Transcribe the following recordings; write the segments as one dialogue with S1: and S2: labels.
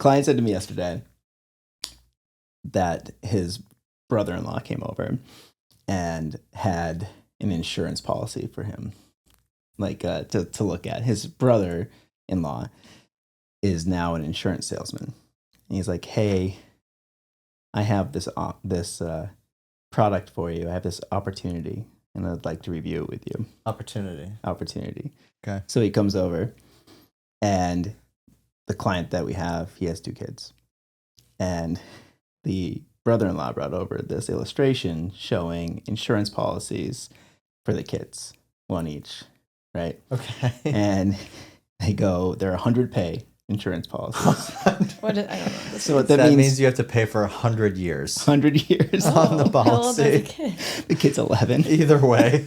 S1: client said to me yesterday that his brother-in-law came over and had an insurance policy for him, like to look at. His brother-in-law is now an insurance salesman. And he's like, hey, I have this product for you. I have this opportunity, and I'd like to review it with you. Opportunity.
S2: Okay.
S1: So he comes over, and the client that we have, he has 2 kids. And the brother-in-law brought over this illustration showing insurance policies for the kids, 1 each, right?
S2: Okay.
S1: And they're 100 pay insurance policies.
S3: I don't know.
S1: So what
S2: that
S1: means
S2: means you have to pay for 100 years.
S1: 100 years
S2: on the policy.
S3: How old is the kid?
S1: The kid's 11.
S2: Either way.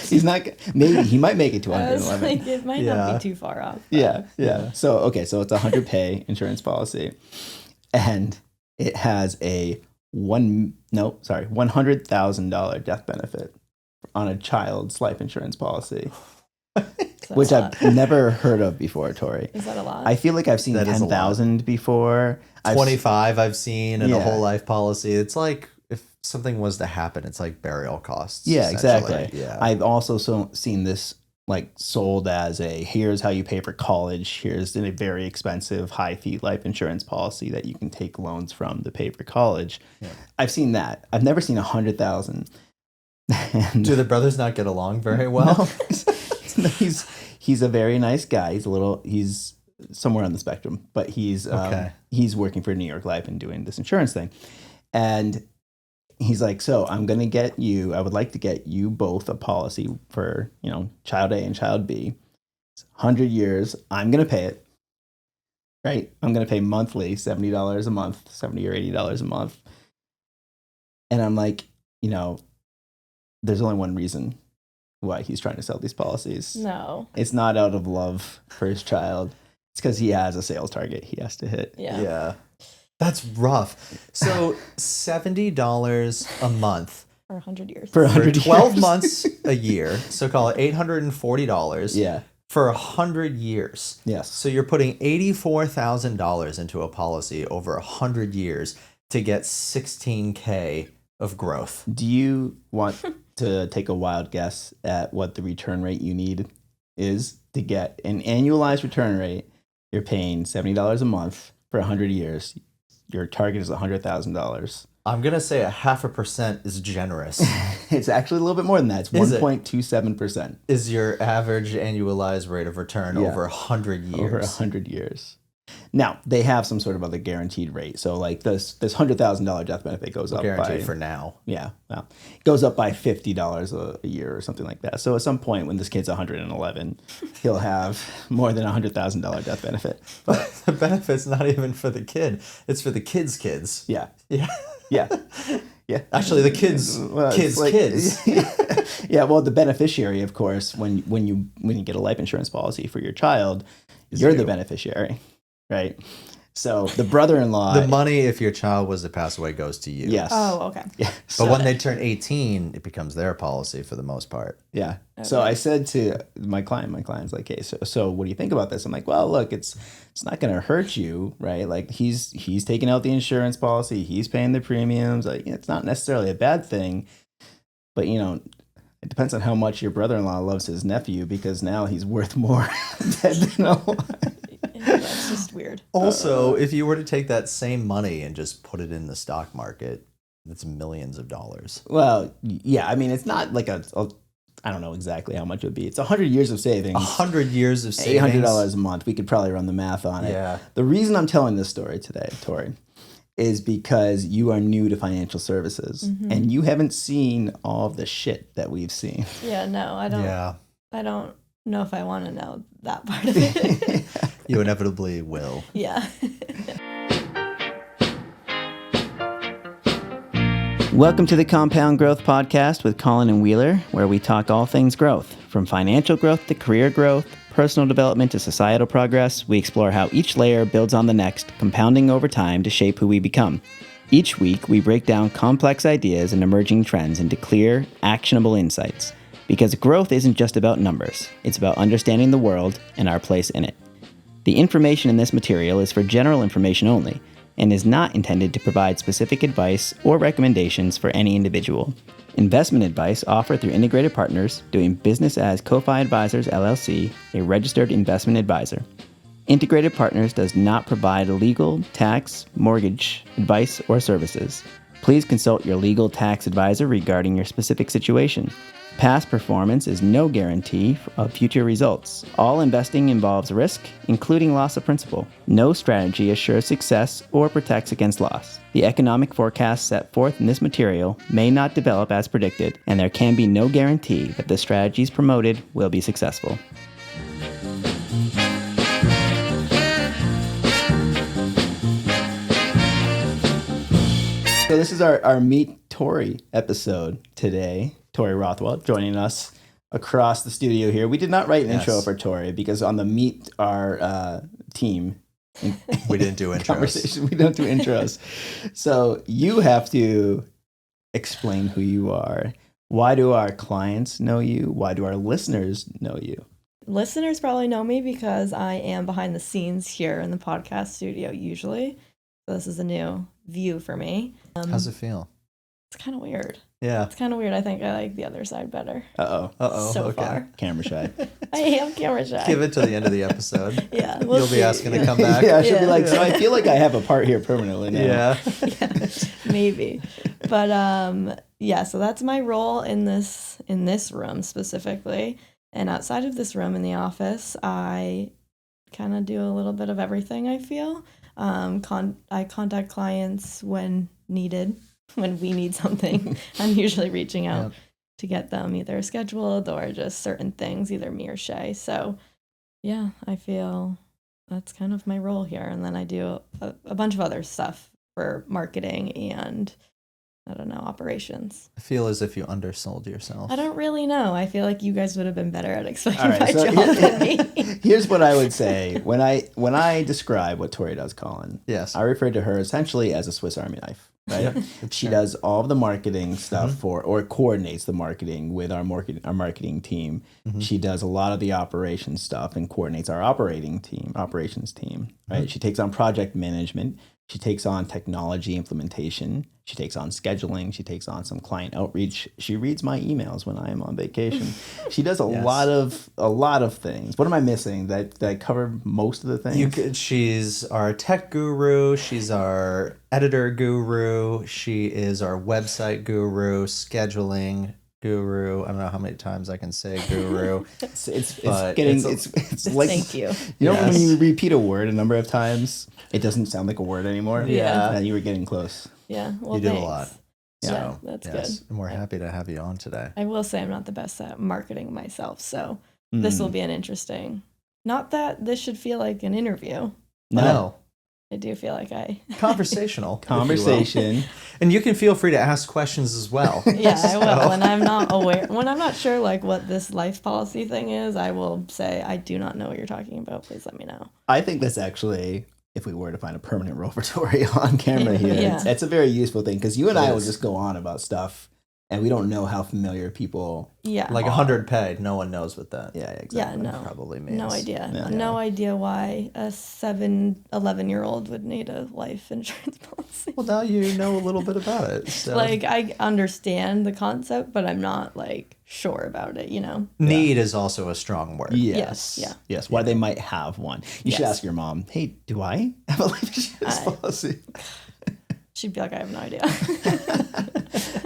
S1: He's not, maybe he might make it to
S3: I was
S1: 111.
S3: like, it might not be too far off.
S1: Yeah. So, okay, so it's a 100 pay insurance policy. And it has a $100,000 death benefit on a child's life insurance policy. Which I've never heard of before, Tori.
S3: Is that a lot?
S1: I feel like I've seen 10,000 before.
S2: 25 I've seen in a whole life policy. It's like if something was to happen, it's like burial costs.
S1: Yeah, exactly.
S2: Yeah.
S1: I've also seen this like sold as here's how you pay for college. Here's a very expensive high fee life insurance policy that you can take loans from to pay for college. Yeah. I've seen that. I've never seen 100,000.
S2: Do the brothers not get along very well?
S1: No. He's a very nice guy. He's somewhere on the spectrum, but he's working for New York Life and doing this insurance thing. And he's like, so I would like to get you both a policy for, child A and child B. 100 years. I'm going to pay it. Right. I'm going to pay monthly, $70 a month, $70 or $80 a month. And I'm like, there's only one reason why he's trying to sell these policies.
S3: No.
S1: It's not out of love for his child. It's because he has a sales target he has to hit.
S3: Yeah.
S2: That's rough. So $70 a month.
S3: For 100 years.
S1: For
S2: 12 months a year. So call it $840.
S1: Yeah.
S2: For 100 years.
S1: Yes.
S2: So you're putting $84,000 into a policy over 100 years to get $16K of growth.
S1: Do you want to take a wild guess at what the return rate you need is to get an annualized return rate? You're paying $70 a month for 100 years. Your target is $100,000.
S2: I'm going to say 0.5% is generous.
S1: It's actually a little bit more than that. It's 1.27%.
S2: Is your average annualized rate of return over 100 years?
S1: Over 100 years. Now, they have some sort of other guaranteed rate. So like this $100,000 death benefit goes up
S2: guaranteed for now.
S1: Yeah. Well, it goes up by $50 a year or something like that. So at some point when this kid's 111, he'll have more than $100,000 death benefit.
S2: But the benefit's not even for the kid. It's for the kid's kids.
S1: Yeah.
S2: Yeah.
S1: Yeah. Yeah.
S2: Actually, the kids' kids.
S1: Yeah. Well, the beneficiary, of course, when you get a life insurance policy for your child, you're the beneficiary. Right. So the brother-in-law.
S2: The money, if your child was to pass away, goes to you.
S1: Yes.
S3: Oh, okay.
S1: Yeah.
S2: But when they turn 18, it becomes their policy for the most part.
S1: Yeah. Okay. So I said's my client's like, hey, so what do you think about this? I'm like, well, look, it's not going to hurt you, right? Like he's taking out the insurance policy. He's paying the premiums. Like it's not necessarily a bad thing. But, it depends on how much your brother-in-law loves his nephew because now he's worth more dead than alive.
S3: That's just weird.
S2: Also, if you were to take that same money and just put it in the stock market, that's millions of dollars.
S1: Well, yeah. I mean, it's not like I don't know exactly how much it would be. It's 100 years of savings.
S2: 100 years of savings.
S1: $800 a month. We could probably run the math on it.
S2: Yeah.
S1: The reason I'm telling this story today, Tori, is because you are new to financial services and you haven't seen all of the shit that we've seen.
S3: Yeah, no, I don't.
S2: Yeah.
S3: I don't know if I want to know that part of it.
S2: You inevitably will.
S3: Yeah.
S1: Welcome to the Compound Growth Podcast with Colin and Wheeler, where we talk all things growth. From financial growth to career growth, personal development to societal progress, we explore how each layer builds on the next, compounding over time to shape who we become. Each week, we break down complex ideas and emerging trends into clear, actionable insights. Because growth isn't just about numbers, it's about understanding the world and our place in it. The information in this material is for general information only and is not intended to provide specific advice or recommendations for any individual. Investment advice offered through Integrated Partners, doing business as Ko-Fi Advisors LLC, a registered investment advisor. Integrated Partners does not provide legal, tax, mortgage advice or services. Please consult your legal tax advisor regarding your specific situation. Past performance is no guarantee of future results. All investing involves risk, including loss of principal. No strategy assures success or protects against loss. The economic forecasts set forth in this material may not develop as predicted, and there can be no guarantee that the strategies promoted will be successful. So this is our Meet Tori episode today. Tori Rothwell joining us across the studio here. We did not write an intro for Tori because on the Meet our team,
S2: we didn't do intros.
S1: Conversation, we don't do intros. So you have to explain who you are. Why do our clients know you? Why do our listeners know you?
S3: Listeners probably know me because I am behind the scenes here in the podcast studio usually. So this is a new view for me.
S2: How's it feel?
S3: It's kind of weird.
S2: Yeah.
S3: It's kind of weird. I think I like the other side better.
S2: Uh-oh.
S3: So
S2: okay.
S3: far.
S1: Camera shy.
S3: I am camera shy.
S2: Give it to the end of the episode.
S3: Yeah.
S2: You'll be asking to come back.
S1: Yeah, she'll be like, so I feel like I have a part here permanently now.
S3: Yeah, maybe. But yeah, so that's my role in this room specifically. And outside of this room in the office, I kind of do a little bit of everything, I feel. I contact clients when needed. When we need something, I'm usually reaching out to get them either scheduled or just certain things, either me or Shay. So yeah, I feel that's kind of my role here. And then I do a bunch of other stuff for marketing and, I don't know, operations.
S2: I feel as if you undersold yourself.
S3: I don't really know. I feel like you guys would have been better at explaining
S1: right,
S3: my
S1: so
S3: job than me.
S1: Here's what I would say. When I describe what Tori does, Colin,
S2: yes,
S1: I refer to her essentially as a Swiss Army knife. Right?
S2: Yep.
S1: She does all of the marketing stuff or coordinates the marketing with our marketing team. Mm-hmm. She does a lot of the operations stuff and coordinates our operations team, right? Mm-hmm. She takes on project management. She takes on technology implementation. She takes on scheduling. She takes on some client outreach. She reads my emails when I am on vacation. She does a lot of things. What am I missing? Did I cover most of the things?
S2: She's our tech guru. She's our editor guru. She is our website guru, scheduling guru. I don't know how many times I can say guru.
S1: It's like,
S3: thank you.
S1: You know when you repeat a word a number of times, it doesn't sound like a word anymore?
S2: Yeah.
S1: And you were getting close.
S3: Yeah, well,
S2: you do a lot.
S3: Yeah, that's good.
S2: And we're happy to have you on today.
S3: I will say I'm not the best at marketing myself, so this will be an interesting. Not that this should feel like an interview.
S2: No.
S3: I do feel like
S2: conversational
S1: conversation,
S2: and you can feel free to ask questions as well.
S3: Yeah, I will. When I'm not sure like what this life policy thing is, I will say I do not know what you're talking about. Please let me know.
S1: I think that's actually, if we were to find a permanent role for Tori on camera here, it's a very useful thing because you and I will just go on about stuff and we don't know how familiar people
S2: like 100 pay. No one knows what that
S1: exactly.
S3: No.
S2: Probably means.
S3: No idea.
S1: Yeah.
S3: No idea why a 11-year-old would need a life insurance policy.
S2: Well, now you know a little bit about it. So.
S3: Like, I understand the concept, but I'm not, like, sure about it, you know?
S2: Need is also a strong word.
S1: Yes. Why they might have one. You should ask your mom, hey, do I have a life insurance policy?
S3: She'd be like, I have no idea.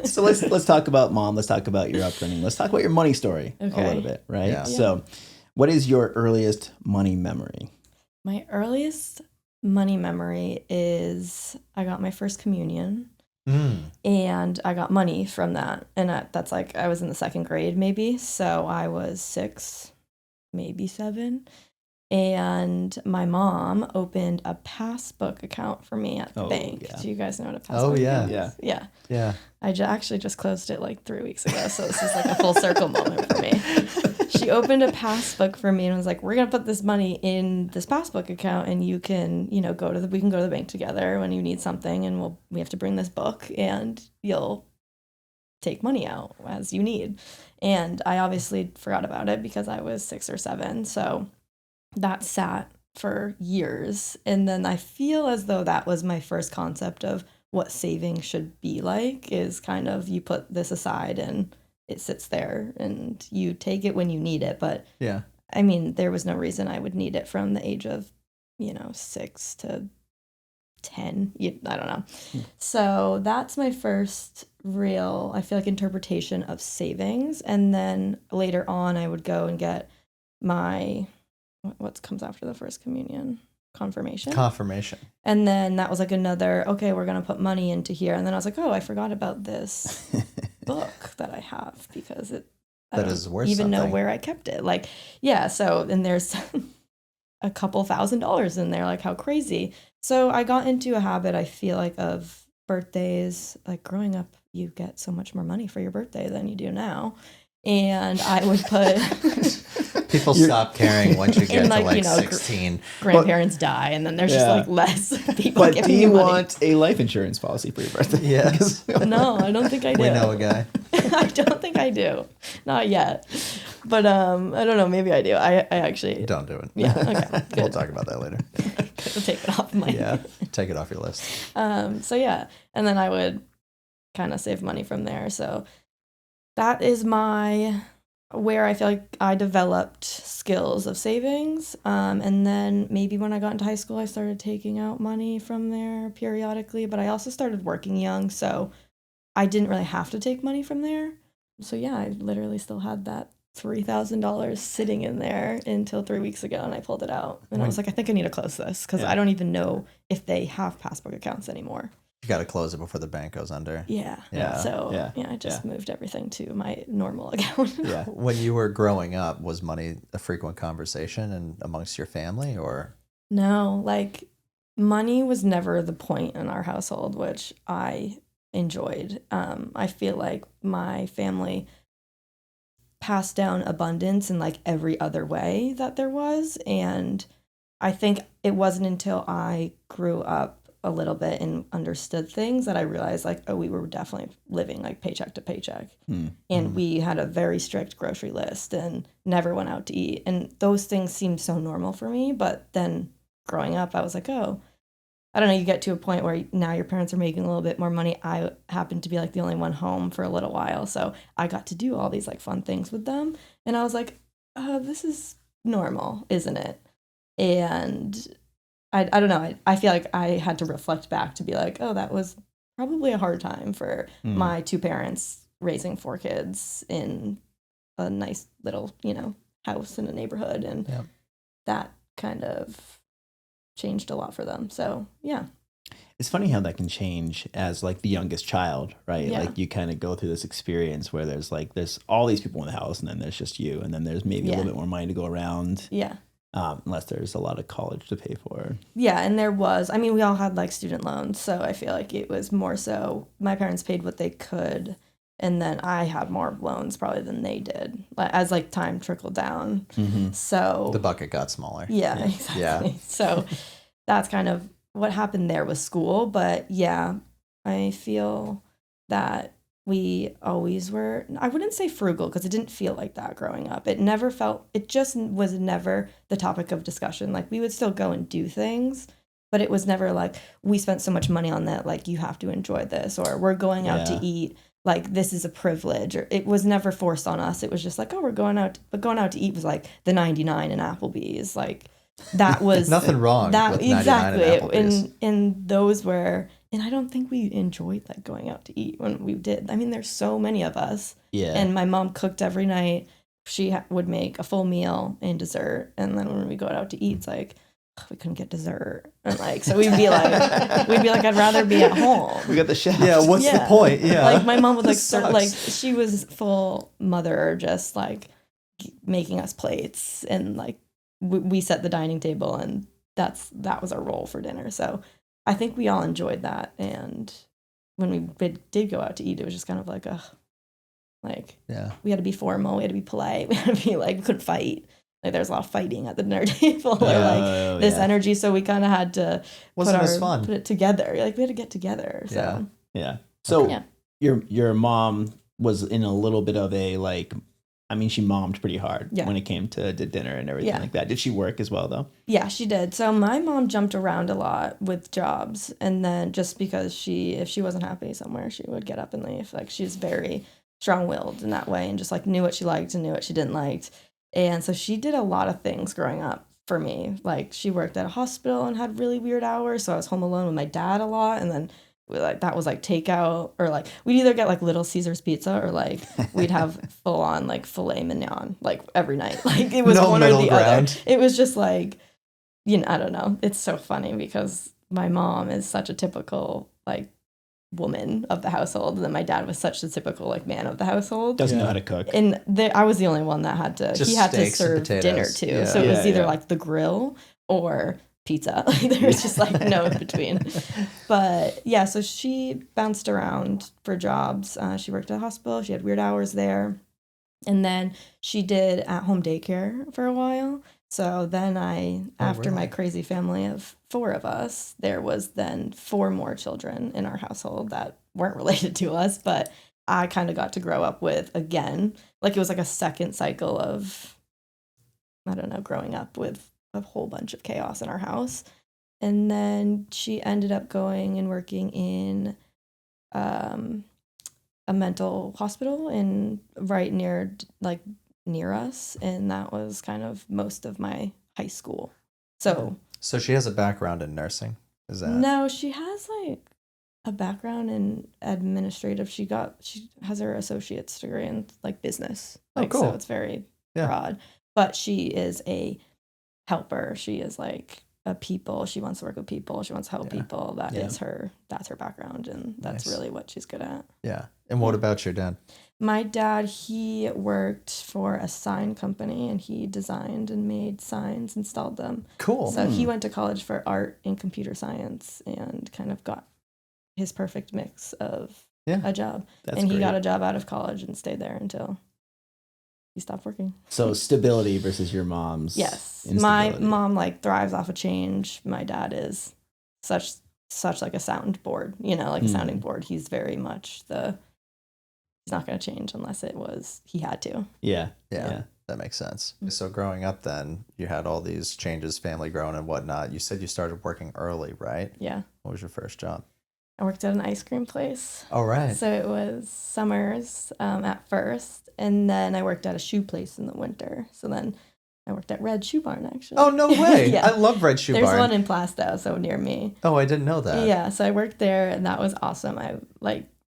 S1: So let's talk about mom. Let's talk about your upbringing. Let's talk about your money story a little bit, right?
S2: Yeah.
S1: So what is your earliest money memory?
S3: My earliest money memory is I got my first communion and I got money from that. And that's like, I was in the second grade maybe. So I was 6, maybe 7. And my mom opened a passbook account for me at the bank.
S1: Yeah.
S3: Do you guys know what a passbook
S1: is?
S3: Yeah. I actually just closed it like 3 weeks ago, so this is like a full circle moment for me. She opened a passbook for me and was like, "We're gonna put this money in this passbook account, and you can, we can go to the bank together when you need something, and we have to bring this book, and you'll take money out as you need." And I obviously forgot about it because I was 6 or 7, so that sat for years. And then I feel as though that was my first concept of what saving should be like, is kind of you put this aside and it sits there and you take it when you need it. But
S2: yeah,
S3: I mean, there was no reason I would need it from the age of, 6 to 10. I don't know. So that's my first real, I feel like, interpretation of savings. And then later on, I would go and get my, what comes after the first communion? Confirmation. And then that was like another, okay, we're going to put money into here. And then I was like, oh, I forgot about this book that I have, because I don't even know where I kept it. Like, yeah. So, and there's a couple $1,000s in there. Like, how crazy. So I got into a habit, I feel like, of birthdays. Like, growing up, you get so much more money for your birthday than you do now. And I would put...
S2: People stop caring once you get to 16.
S3: Grandparents die, and then there's just like less people
S1: but
S3: giving
S1: do you
S3: money.
S1: Want a life insurance policy for your birthday?
S2: Yes.
S3: No, I don't think I do.
S2: We know a guy.
S3: I don't think I do. Not yet. But I don't know. Maybe I do. I actually...
S2: Don't do it.
S3: Yeah, okay.
S2: We'll talk about that later.
S3: Take it off my...
S2: Yeah, take it off your list.
S3: So yeah, and then I would kind of save money from there. So that is where I feel like I developed skills of savings. And then maybe when I got into high school, I started taking out money from there periodically, but I also started working young, so I didn't really have to take money from there. So yeah, I literally still had that $3,000 sitting in there until 3 weeks ago, and I pulled it out. And I was like, I think I need to close this, because I don't even know if they have passbook accounts anymore.
S2: You got to close it before the bank goes under.
S3: Yeah. So I just moved everything to my normal account.
S2: Yeah. When you were growing up, was money a frequent conversation and amongst your family, or?
S3: No, like, money was never the point in our household, which I enjoyed. I feel like my family passed down abundance in like every other way that there was. And I think it wasn't until I grew up a little bit and understood things that I realized, like, oh, we were definitely living like paycheck to paycheck. And we had a very strict grocery list and never went out to eat. And those things seemed so normal for me. But then growing up, I was like, oh, I don't know, you get to a point where now your parents are making a little bit more money. I happened to be like the only one home for a little while. So I got to do all these like fun things with them. And I was like, this is normal, isn't it? And I don't know. I feel like I had to reflect back to be like, oh, that was probably a hard time for my two parents raising 4 kids in a nice little, house in a neighborhood. And that kind of changed a lot for them. So, yeah.
S1: It's funny how that can change as like the youngest child, right?
S3: Yeah.
S1: Like you kind of go through this experience where there's all these people in the house, and then there's just you, and then there's maybe a little bit more money to go around.
S3: Yeah.
S1: Unless there's a lot of college to pay for.
S3: Yeah, and there was. I mean, we all had like student loans, so I feel like it was more so my parents paid what they could, and then I had more loans probably than they did as like time trickled down. So
S2: the bucket got smaller.
S3: Yeah, exactly.
S2: Yeah.
S3: So that's kind of what happened there with school. But yeah, I feel that we always were, I wouldn't say frugal, because it didn't feel like that growing up. It just was never the topic of discussion. Like, we would still go and do things, but it was never like, we spent so much money on that, like, you have to enjoy this, or we're going out to eat, like, this is a privilege. Or it was never forced on us. It was just like, oh, we're going out. But going out to eat was like the 99 in Applebee's. Like, that was
S2: nothing wrong with 99
S3: exactly.
S2: in Applebee's.
S3: And those were, and I don't think we enjoyed like going out to eat when we did. I mean, there's so many of us.
S1: Yeah.
S3: And my mom cooked every night. She would make a full meal and dessert. And then when we go out to eat, it's like, we couldn't get dessert. And like, so we'd be like, I'd rather be at home.
S1: We got the chef.
S2: Yeah. What's the point? Yeah.
S3: Like, my mom would like she was full mother, just like making us plates, and like we set the dining table, and that was our role for dinner. So I think we all enjoyed that. And when we did go out to eat, it was just kind of like, we had to be formal, we had to be polite, we had to be like, we couldn't fight. Like, there's a lot of fighting at the dinner table, or this energy. So we kind of had to put it together. Like, we had to get together. So
S1: yeah. So your mom was in a little bit of a like I mean, she mommed pretty hard
S3: Yeah.
S1: when it came to dinner and everything like that. Did she work as well, though?
S3: Yeah, she did. So my mom jumped around a lot with jobs, and then just because if she wasn't happy somewhere, she would get up and leave. Like, she's very strong-willed in that way, and just like knew what she liked and knew what she didn't like. And so she did a lot of things growing up for me. Like, she worked at a hospital and had really weird hours, so I was home alone with my dad a lot, and then that was like takeout, or like we'd either get like Little Caesars pizza, or like we'd have full on like filet mignon like every night. Like, it was
S2: No
S3: one or the
S2: ground.
S3: other. It was just like, I don't know. It's so funny because my mom is such a typical like woman of the household, and then my dad was such a typical like man of the household.
S1: Doesn't know how to cook.
S3: And I was the only one that had to. He had to serve dinner too, so it was either like the grill or pizza. Like, there was just like no in between. But yeah, so she bounced around for jobs. She worked at a hospital. She had weird hours there, and then she did at-home daycare for a while. So then after my crazy family of 4 of us, there was then 4 more children in our household that weren't related to us, but I kind of got to grow up with again. Like, it was like a second cycle of, I don't know, growing up with a whole bunch of chaos in our house. And then she ended up going and working in a mental hospital right near us, and that was kind of most of my high school. So
S2: she has a background in nursing. Is that?
S3: No, she has like a background in administrative. She has her associate's degree in like business. Like,
S2: cool.
S3: So it's very broad. But she is a helper. She is like a people. She wants to work with people. She wants to help people. That's her background, and that's really what she's good at.
S2: Yeah. And what about your dad?
S3: My dad, he worked for a sign company, and he designed and made signs, installed them.
S2: Cool.
S3: So he went to college for art and computer science and kind of got his perfect mix of a job. He got a job out of college and stayed there until he stopped working.
S1: So stability versus your mom's.
S3: Yes.
S1: Instability.
S3: My mom like thrives off of change. My dad is such like a soundboard, like a sounding board. He's very much he's not going to change unless he had to.
S1: Yeah.
S2: That makes sense. So growing up then, you had all these changes, family growing and whatnot. You said you started working early, right?
S3: Yeah.
S2: What was your first job?
S3: I worked at an ice cream place.
S2: All right.
S3: So it was summers at first, and then I worked at a shoe place in the winter. So then I worked at Red Shoe Barn, actually.
S2: Oh, no way. I love Red Shoe Barn.
S3: There's one in Plastow, so near me.
S2: Oh, I didn't know that.
S3: Yeah, so I worked there, and that was awesome.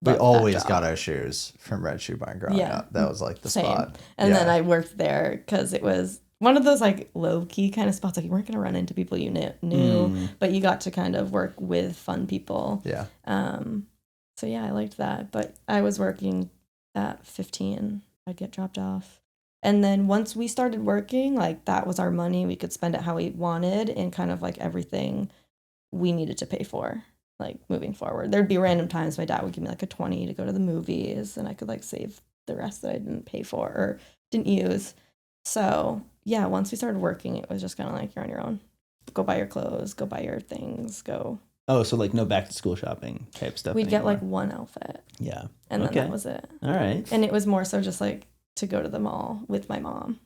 S2: We always got our shoes from Red Shoe Barn growing up. That was like the spot.
S3: And then I worked there because it was one of those like low key kind of spots. Like, you weren't going to run into people you knew, but you got to kind of work with fun people.
S2: Yeah.
S3: So yeah, I liked that. But I was working at 15. I'd get dropped off. And then once we started working, like, that was our money. We could spend it how we wanted, and kind of like everything we needed to pay for. Like, moving forward, there'd be random times my dad would give me like a 20 to go to the movies, and I could like save the rest that I didn't pay for or didn't use. So yeah, once we started working, it was just kind of like, you're on your own. Go buy your clothes, go buy your things, go.
S1: Oh, so like no back to school shopping type stuff.
S3: We'd
S1: anymore.
S3: get like one outfit.
S1: Yeah.
S3: And then that was it.
S1: All right.
S3: And it was more so just like to go to the mall with my mom.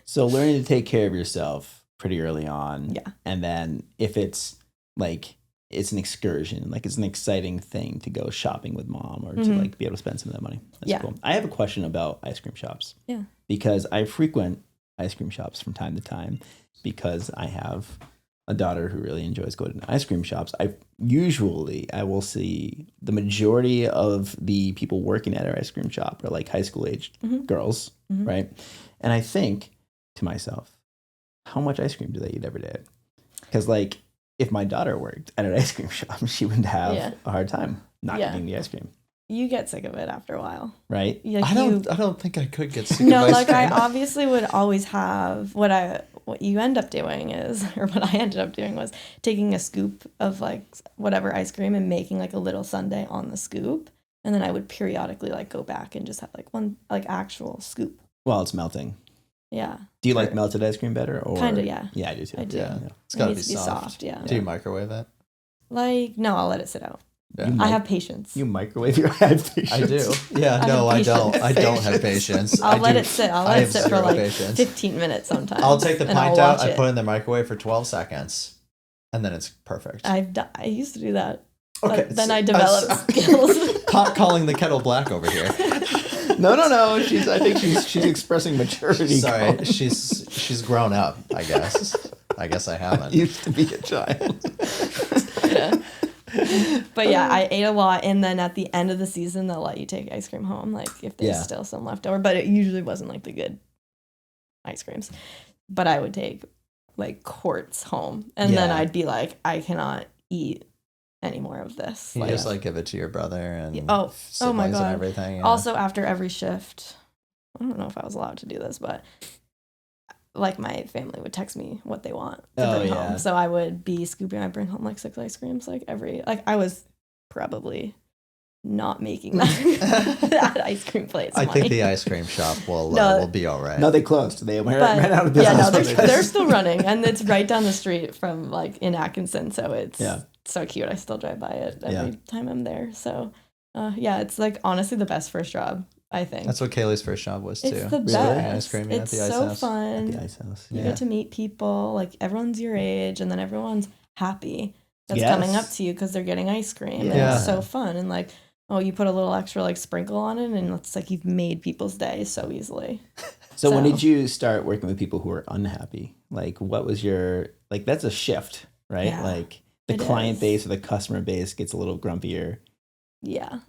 S1: So learning to take care of yourself pretty early on.
S3: Yeah.
S1: And then if it's like, it's an excursion, like it's an exciting thing to go shopping with mom, or to like be able to spend some of that money. That's cool. I have a question about ice cream shops. Yeah. Because I frequent ice cream shops from time to time because I have a daughter who really enjoys going to ice cream shops. I will see the majority of the people working at our ice cream shop are like high school aged girls, right? And I think to myself, how much ice cream do they eat every day? Because like, if my daughter worked at an ice cream shop, she would have a hard time not eating the ice cream.
S3: You get sick of it after a while,
S1: right?
S3: Like,
S2: I don't think I could get sick of ice
S3: like
S2: cream.
S3: I obviously would always have what you end up doing is, or what I ended up doing was taking a scoop of like whatever ice cream and making like a little sundae on the scoop, and then I would periodically like go back and just have like one like actual scoop
S1: while it's melting.
S3: Yeah.
S1: Do you like melted ice cream better? Or
S3: kind of, yeah.
S1: Yeah, I do too.
S3: I do.
S2: Yeah. It's got to be soft.
S3: Yeah.
S2: Do you microwave it?
S3: Like, no, I'll let it sit out. I have patience.
S1: You microwave your patience.
S2: I do. Yeah, no, I don't. I don't have patience.
S3: I'll let it sit. I'll let it sit for like
S2: patience.
S3: 15 minutes sometimes.
S2: I'll take the pint out, I put it in the microwave for 12 seconds, and then it's perfect.
S3: I used to do that.
S2: Okay.
S3: But then I developed skills.
S2: Pot calling the kettle black over here.
S1: No. I think she's expressing maturity.
S2: Sorry, she's grown up, I guess. I guess I haven't.
S1: Used to be a child.
S3: Yeah. But yeah, I ate a lot, and then at the end of the season, they'll let you take ice cream home, like if there's still some left over. But it usually wasn't like the good ice creams. But I would take like quarts home, and then I'd be like, I cannot eat any more of this.
S2: You just like give it to your brother and siblings
S3: my God.
S2: and everything. Yeah.
S3: Also, after every shift, I don't know if I was allowed to do this, but like my family would text me what they want to bring home. So I would be scooping. I'd bring home like 6 ice creams, like I was probably not making that ice cream place.
S2: I think the ice cream shop will be all right.
S1: No, they closed. They ran out of business.
S3: Yeah, no, they're still running, and it's right down the street from like in Atkinson, so it's so cute. I still drive by it every time I'm there. So it's like honestly the best first job. I think
S2: that's what Kaylee's first job was too.
S3: It's the best.
S2: Ice cream at the ice
S3: so
S2: house.
S3: fun.
S1: At the ice house.
S3: You get to meet people. Like everyone's your age, and then everyone's happy that's coming up to you because they're getting ice cream. Yeah. And it's so fun. And like, you put a little extra like sprinkle on it, and it's like you've made people's day so easily.
S1: So when did you start working with people who are unhappy? Like, what was your that's a shift, right? Yeah, like the client base or the customer base gets a little grumpier.
S3: Yeah.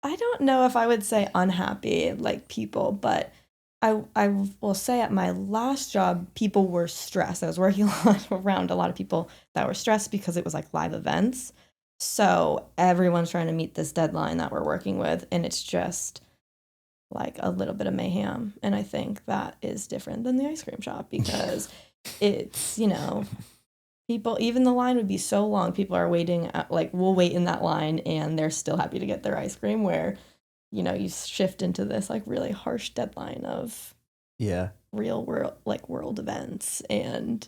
S3: I don't know if I would say unhappy like people, but I will say at my last job, people were stressed. I was working around a lot of people that were stressed because it was like live events. So everyone's trying to meet this deadline that we're working with, and it's just like a little bit of mayhem. And I think that is different than the ice cream shop because it's, people, even the line would be so long. People are waiting we'll wait in that line and they're still happy to get their ice cream, where, you shift into this like really harsh deadline of real world events. And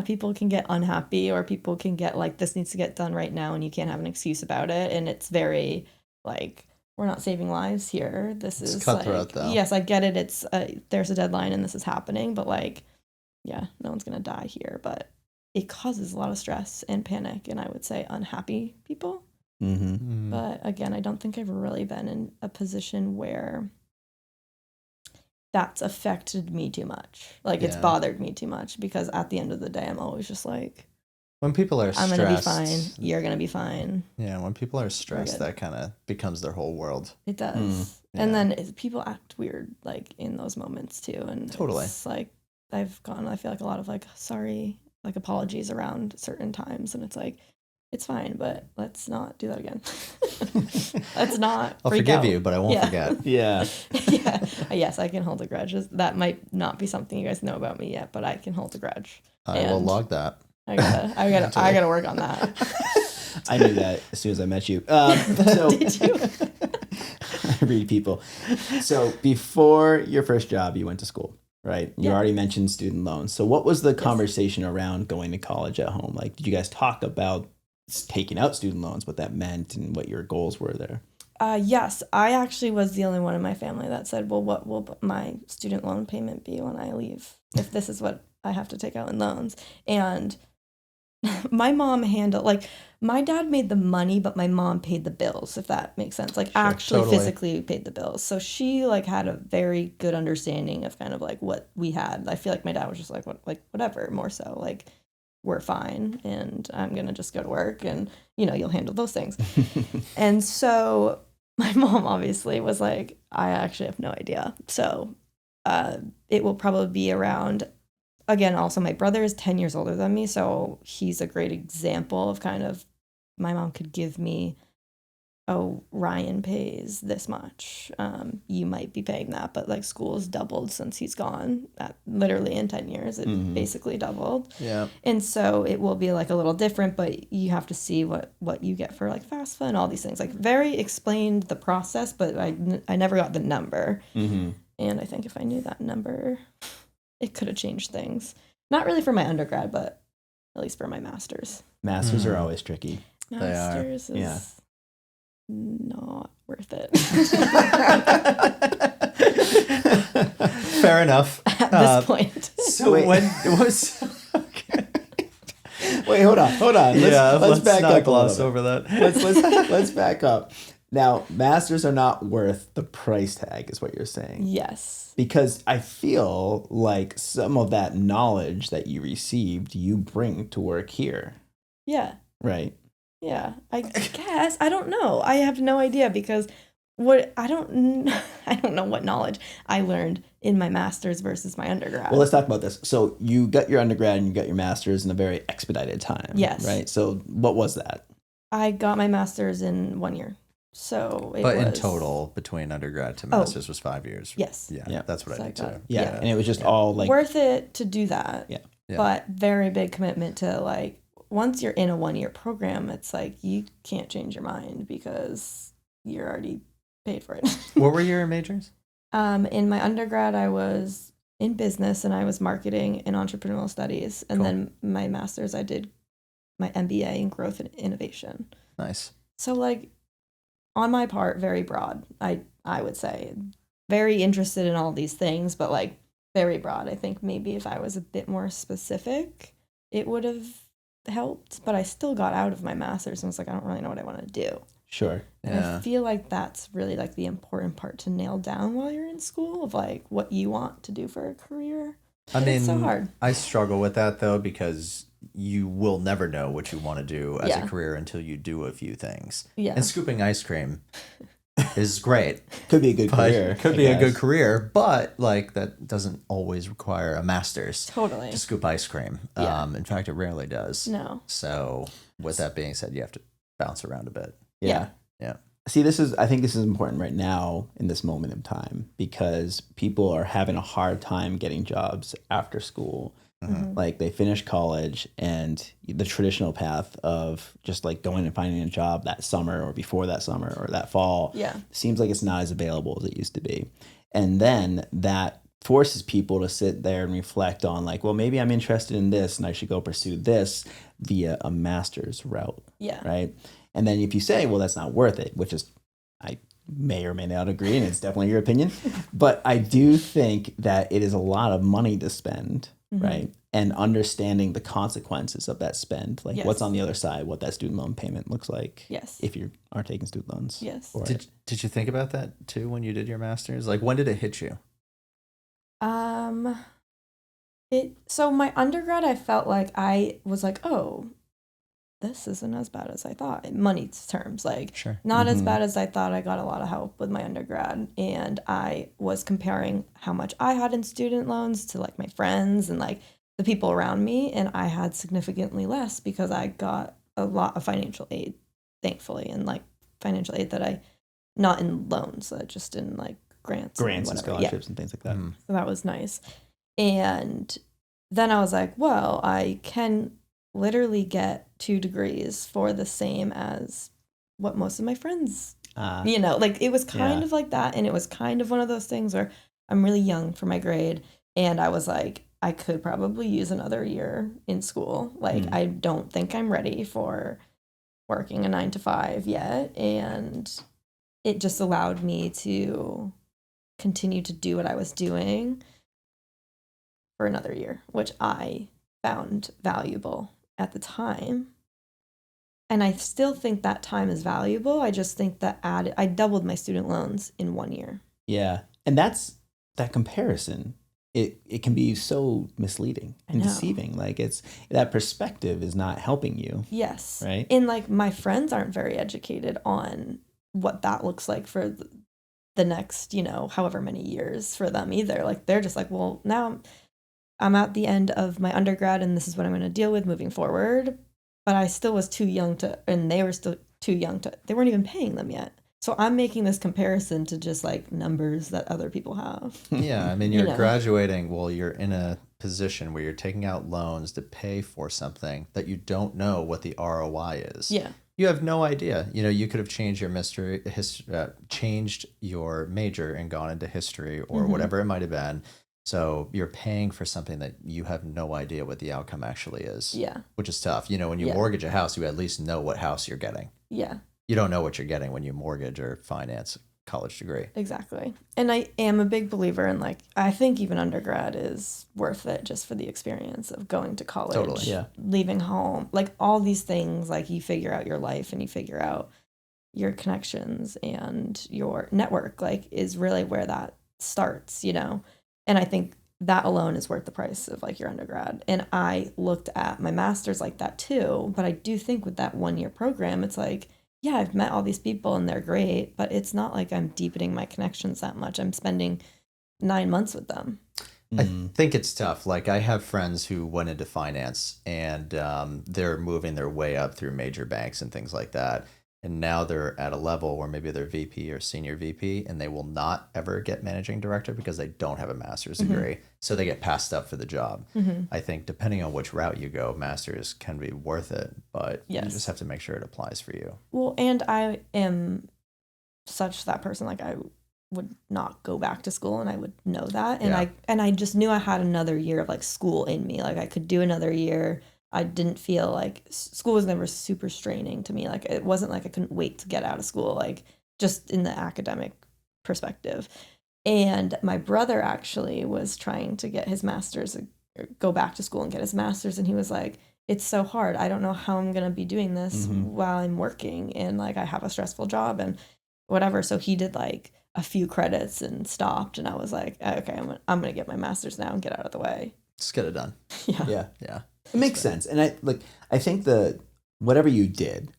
S3: people can get unhappy, or people can get like, this needs to get done right now and you can't have an excuse about it. And it's very like, we're not saving lives here. This is cutthroat though. Yes, I get it. It's there's a deadline and this is happening, but no one's going to die here. But it causes a lot of stress and panic, and I would say unhappy people. Mm-hmm. Mm-hmm. But again, I don't think I've really been in a position where that's affected me too much. Like it's bothered me too much, because at the end of the day, I'm always just like,
S2: when people are stressed,
S3: I'm going to be fine. You're going to be fine.
S2: Yeah, when people are stressed, that kind of becomes their whole world.
S3: It does. And then people act weird like in those moments too. And
S2: totally.
S3: It's like I feel like a lot of like sorry, like apologies around certain times, and it's like, it's fine, but let's not do that again. Let's not.
S2: I'll forgive you, but I won't forget.
S1: Yeah.
S3: Yes, I can hold a grudge. That might not be something you guys know about me yet, but I can hold a grudge.
S2: I will log that.
S3: I gotta work on that.
S1: I knew that as soon as I met you. So,
S3: did you?
S1: I read people. So before your first job, you went to school, right? You already mentioned student loans. So what was the conversation around going to college at home? Like, did you guys talk about taking out student loans, what that meant, and what your goals were there?
S3: Yes, I actually was the only one in my family that said, well, what will my student loan payment be when I leave, if this is what I have to take out in loans? And my mom my dad made the money, but my mom paid the bills, if that makes sense. Like, totally. Physically paid the bills. So she like had a very good understanding of kind of like what we had. I feel like my dad was just like, whatever, more so like, we're fine, and I'm going to just go to work, and, you'll handle those things. And so my mom obviously was like, I actually have no idea. So it will probably be around, again, also my brother is 10 years older than me, so he's a great example of kind of, my mom could give me, Ryan pays this much. You might be paying that, but like school's doubled since he's gone. Literally in 10 years, it basically doubled. Yeah. And so it will be like a little different, but you have to see what you get for like FAFSA and all these things. Like very explained the process, but I never got the number. Mm-hmm. And I think if I knew that number, it could have changed things. Not really for my undergrad, but at least for my master's.
S1: Masters are always tricky.
S3: Masters is not worth it.
S2: Fair enough.
S3: At this point.
S2: So when it was...
S1: Wait, hold on. Let's back
S2: not
S1: up
S2: gloss
S1: a little bit.
S2: over that.
S1: Let's back up. Now, masters are not worth the price tag, is what you're saying.
S3: Yes.
S1: Because I feel like some of that knowledge that you received, you bring to work here.
S3: Yeah.
S1: Right.
S3: Yeah. I guess. I don't know. I have no idea because I don't know what knowledge I learned in my master's versus my undergrad.
S1: Well, let's talk about this. So you got your undergrad and you got your master's in a very expedited time.
S3: Yes.
S1: Right. So what was that?
S3: I got my master's in 1 year. So
S2: in total, between undergrad to master's was 5 years.
S3: Yes.
S2: Yeah. That's what I did too.
S1: Yeah. And it was just all like
S3: worth it to do that.
S1: Yeah.
S3: But very big commitment to like once you're in a 1 year program, it's like you can't change your mind because you're already paid for it.
S2: What were your majors?
S3: In my undergrad, I was in business and I was marketing and entrepreneurial studies. And then my master's, I did my MBA in growth and innovation.
S2: Nice.
S3: So like on my part, very broad, I would say. Very interested in all these things, but like very broad. I think maybe if I was a bit more specific, it would have helped. But I still got out of my master's and was like, I don't really know what I want to do.
S1: Sure.
S3: And I feel like that's really like the important part to nail down while you're in school of like what you want to do for a career.
S2: I mean,
S3: it's so hard.
S2: I struggle with that though because you will never know what you want to do as a career until you do a few things. Yeah. And scooping ice cream is great.
S1: Could be a good career.
S2: Could be a good career, but like that doesn't always require a master's.
S3: Totally.
S2: To scoop ice cream.
S3: Yeah.
S2: In fact, it rarely does.
S3: No.
S2: So with that being said, you have to bounce around a bit.
S1: Yeah. See, I think this is important right now in this moment of time because people are having a hard time getting jobs after school. Mm-hmm. Like they finish college and the traditional path of just like going and finding a job that summer or before that summer or that fall seems like it's not as available as it used to be. And then that forces people to sit there and reflect on like, well, maybe I'm interested in this and I should go pursue this via a master's route. Yeah. Right. And then if you say, well, that's not worth it, which is, I may or may not agree, and it's definitely your opinion, but I do think that it is a lot of money to spend, right? And understanding the consequences of that spend, like what's on the other side, what that student loan payment looks like if you are taking student loans.
S3: Yes.
S2: Did you think about that too when you did your master's? Like when did it hit you?
S3: So my undergrad, I felt like I was like, oh, this isn't as bad as I thought in money terms, like not as bad as I thought. I got a lot of help with my undergrad and I was comparing how much I had in student loans to like my friends and like the people around me. And I had significantly less because I got a lot of financial aid, thankfully, and like financial aid that I, not in loans, just in like grants and
S1: scholarships and things like that.
S3: So that was nice. And then I was like, well, I can literally get 2 degrees for the same as what most of my friends, like it was kind of like that. And it was kind of one of those things where I'm really young for my grade. And I was like, I could probably use another year in school. Like, I don't think I'm ready for working a 9 to 5 yet. And it just allowed me to continue to do what I was doing for another year, which I found valuable at the time. And I still think that time is valuable. I just think that I doubled my student loans in 1 year.
S1: Yeah. And that comparison, it can be so misleading and deceiving. Like it's that perspective is not helping you.
S3: Yes.
S1: Right.
S3: And like my friends aren't very educated on what that looks like for the next, however many years for them either. Like they're just like, well, now I'm at the end of my undergrad and this is what I'm going to deal with moving forward. But I still was too young and they were still too young they weren't even paying them yet. So I'm making this comparison to just like numbers that other people have.
S2: Yeah. I mean, you're graduating. Well, you're in a position where you're taking out loans to pay for something that you don't know what the ROI is.
S3: Yeah.
S2: You have no idea. You could have changed your changed your major and gone into history or whatever it might have been. So you're paying for something that you have no idea what the outcome actually is.
S3: Yeah.
S2: Which is tough. You know, when you mortgage a house, you at least know what house you're getting.
S3: Yeah.
S2: You don't know what you're getting when you mortgage or finance a college degree.
S3: Exactly. And I am a big believer in, like, I think even undergrad is worth it just for the experience of going to college,
S2: Totally.
S3: leaving home, like all these things, like you figure out your life and you figure out your connections and your network, like, is really where that starts, you know? And I think that alone is worth the price of like your undergrad. And I looked at my master's like that too. But I do think with that 1-year program, it's like, yeah, I've met all these people and they're great, but it's not like I'm deepening my connections that much. I'm spending 9 months with them.
S2: I think it's tough. Like I have friends who went into finance and they're moving their way up through major banks and things like that. And now they're at a level where maybe they're VP or senior VP and they will not ever get managing director because they don't have a master's degree. So they get passed up for the job. I think depending on which route you go, master's can be worth it, but you just have to make sure it applies for you.
S3: Well, and I am such that person, like I would not go back to school and I would know that. And I just knew I had another year of like school in me. Like I could do another year. I didn't feel like school was never super straining to me. Like it wasn't like I couldn't wait to get out of school, like just in the academic perspective. And my brother actually was trying to get his master's, go back to school and get his master's. And he was like, it's so hard. I don't know how I'm going to be doing this while I'm working and like I have a stressful job and whatever. So he did like a few credits and stopped. And I was like, okay, I'm going to get my master's now and get out of the way.
S2: Just get it done.
S1: Yeah. It makes sense. And I think whatever you did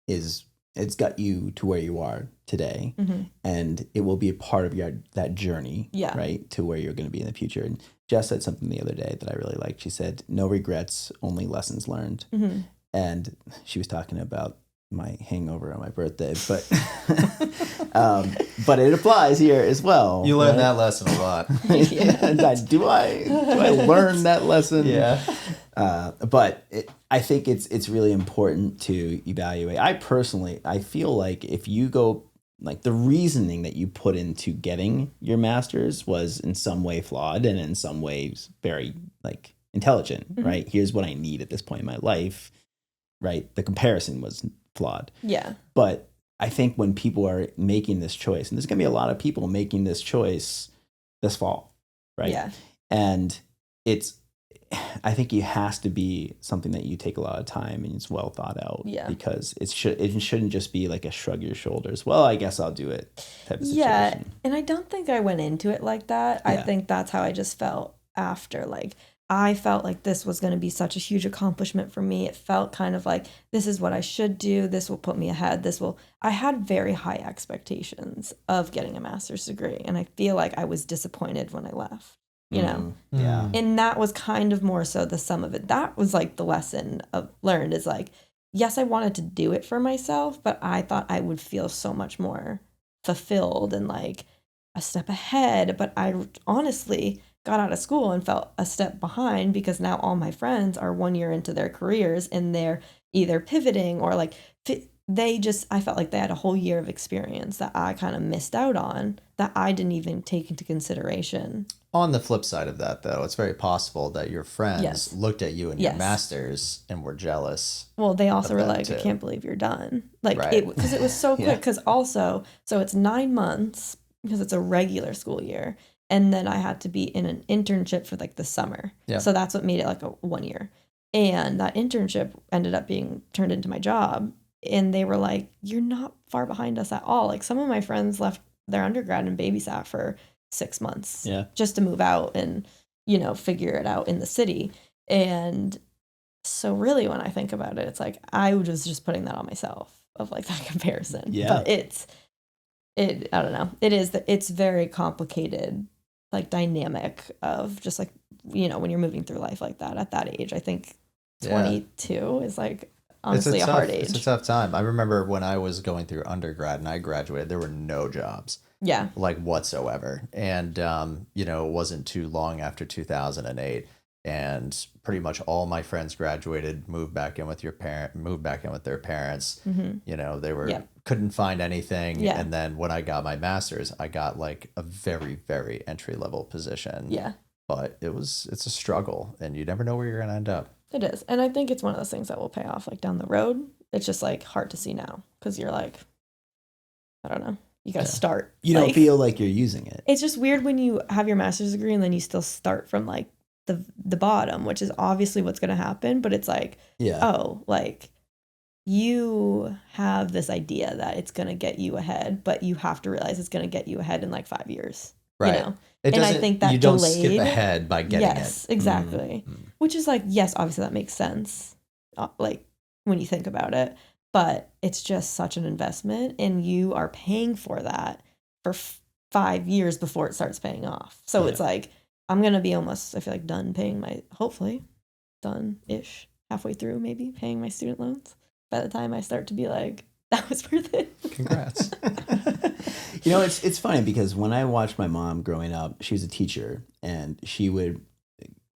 S1: it's got you to where you are today, and it will be a part of that journey, right, to where you're going to be in the future. And Jess said something the other day that I really liked. She said, "No regrets, only lessons learned." And she was talking about my hangover on my birthday, but but it applies here as well.
S2: You learned that lesson a lot.
S1: Do I learn that lesson?
S2: Yeah.
S1: But I think it's really important to evaluate. I feel like if you go, like the reasoning that you put into getting your master's was in some way flawed and in some ways very like intelligent, right? Here's what I need at this point in my life, right? The comparison was flawed. Yeah. But I think when people are making this choice, and there's going to be a lot of people making this choice this fall, right? Yeah. And I think it has to be something that you take a lot of time and it's well thought out. Yeah. Because it shouldn't just be like a shrug your shoulders. Well, I guess I'll do it type of situation.
S3: Yeah. And I don't think I went into it like that. Yeah. I think that's how I just felt after. Like I felt like this was going to be such a huge accomplishment for me. It felt kind of like this is what I should do. This will put me ahead. I had very high expectations of getting a master's degree. And I feel like I was disappointed when I left. You know? Yeah. And that was kind of more so the sum of it. That was like the lesson of learned is like, yes, I wanted to do it for myself, but I thought I would feel so much more fulfilled and like a step ahead. But I honestly got out of school and felt a step behind because now all my friends are 1 year into their careers and they're either pivoting or like I felt like they had a whole year of experience that I kind of missed out on that I didn't even take into consideration.
S2: On the flip side of that, though, it's very possible that your friends looked at you and your masters and were jealous.
S3: Well, they also were like, I can't believe you're done. Like, because it was so quick. Because also, so it's 9 months because it's a regular school year. And then I had to be in an internship for like the summer. Yeah. So that's what made it like a 1 year. And that internship ended up being turned into my job. And they were like, you're not far behind us at all. Like some of my friends left their undergrad and babysat for 6 months just to move out and, figure it out in the city. And so really when I think about it, it's like, I was just putting that on myself of like that comparison. Yeah. But I don't know. It's very complicated, like dynamic of just like, when you're moving through life like that at that age. I think 22 is like, honestly, a hard age.
S2: It's a tough time. I remember when I was going through undergrad and I graduated, there were no jobs. Yeah. Like whatsoever. And, it wasn't too long after 2008. And pretty much all my friends graduated, moved back in with their parents. Mm-hmm. They couldn't find anything. Yeah. And then when I got my master's, I got like a very, very entry level position. Yeah. but it's a struggle, and you never know where you're going to end up.
S3: It is. And I think it's one of those things that will pay off like down the road. It's just like hard to see now because you're like, I don't know. You got to start.
S1: You don't feel like you're using it.
S3: It's just weird when you have your master's degree and then you still start from like the bottom, which is obviously what's going to happen. But it's like, oh, like you have this idea that it's going to get you ahead, but you have to realize it's going to get you ahead in like 5 years.
S2: Right.
S3: You know? And I think that
S2: you don't skip ahead by getting it.
S3: Yes, exactly. Mm-hmm. Which is like, yes, obviously that makes sense. Like when you think about it, but it's just such an investment and you are paying for that for 5 years before it starts paying off. So it's like, I'm going to be almost, I feel like hopefully done-ish, halfway through maybe paying my student loans by the time I start to be like, that was worth it.
S2: Congrats.
S1: You know, it's funny because when I watched my mom growing up, she was a teacher and she would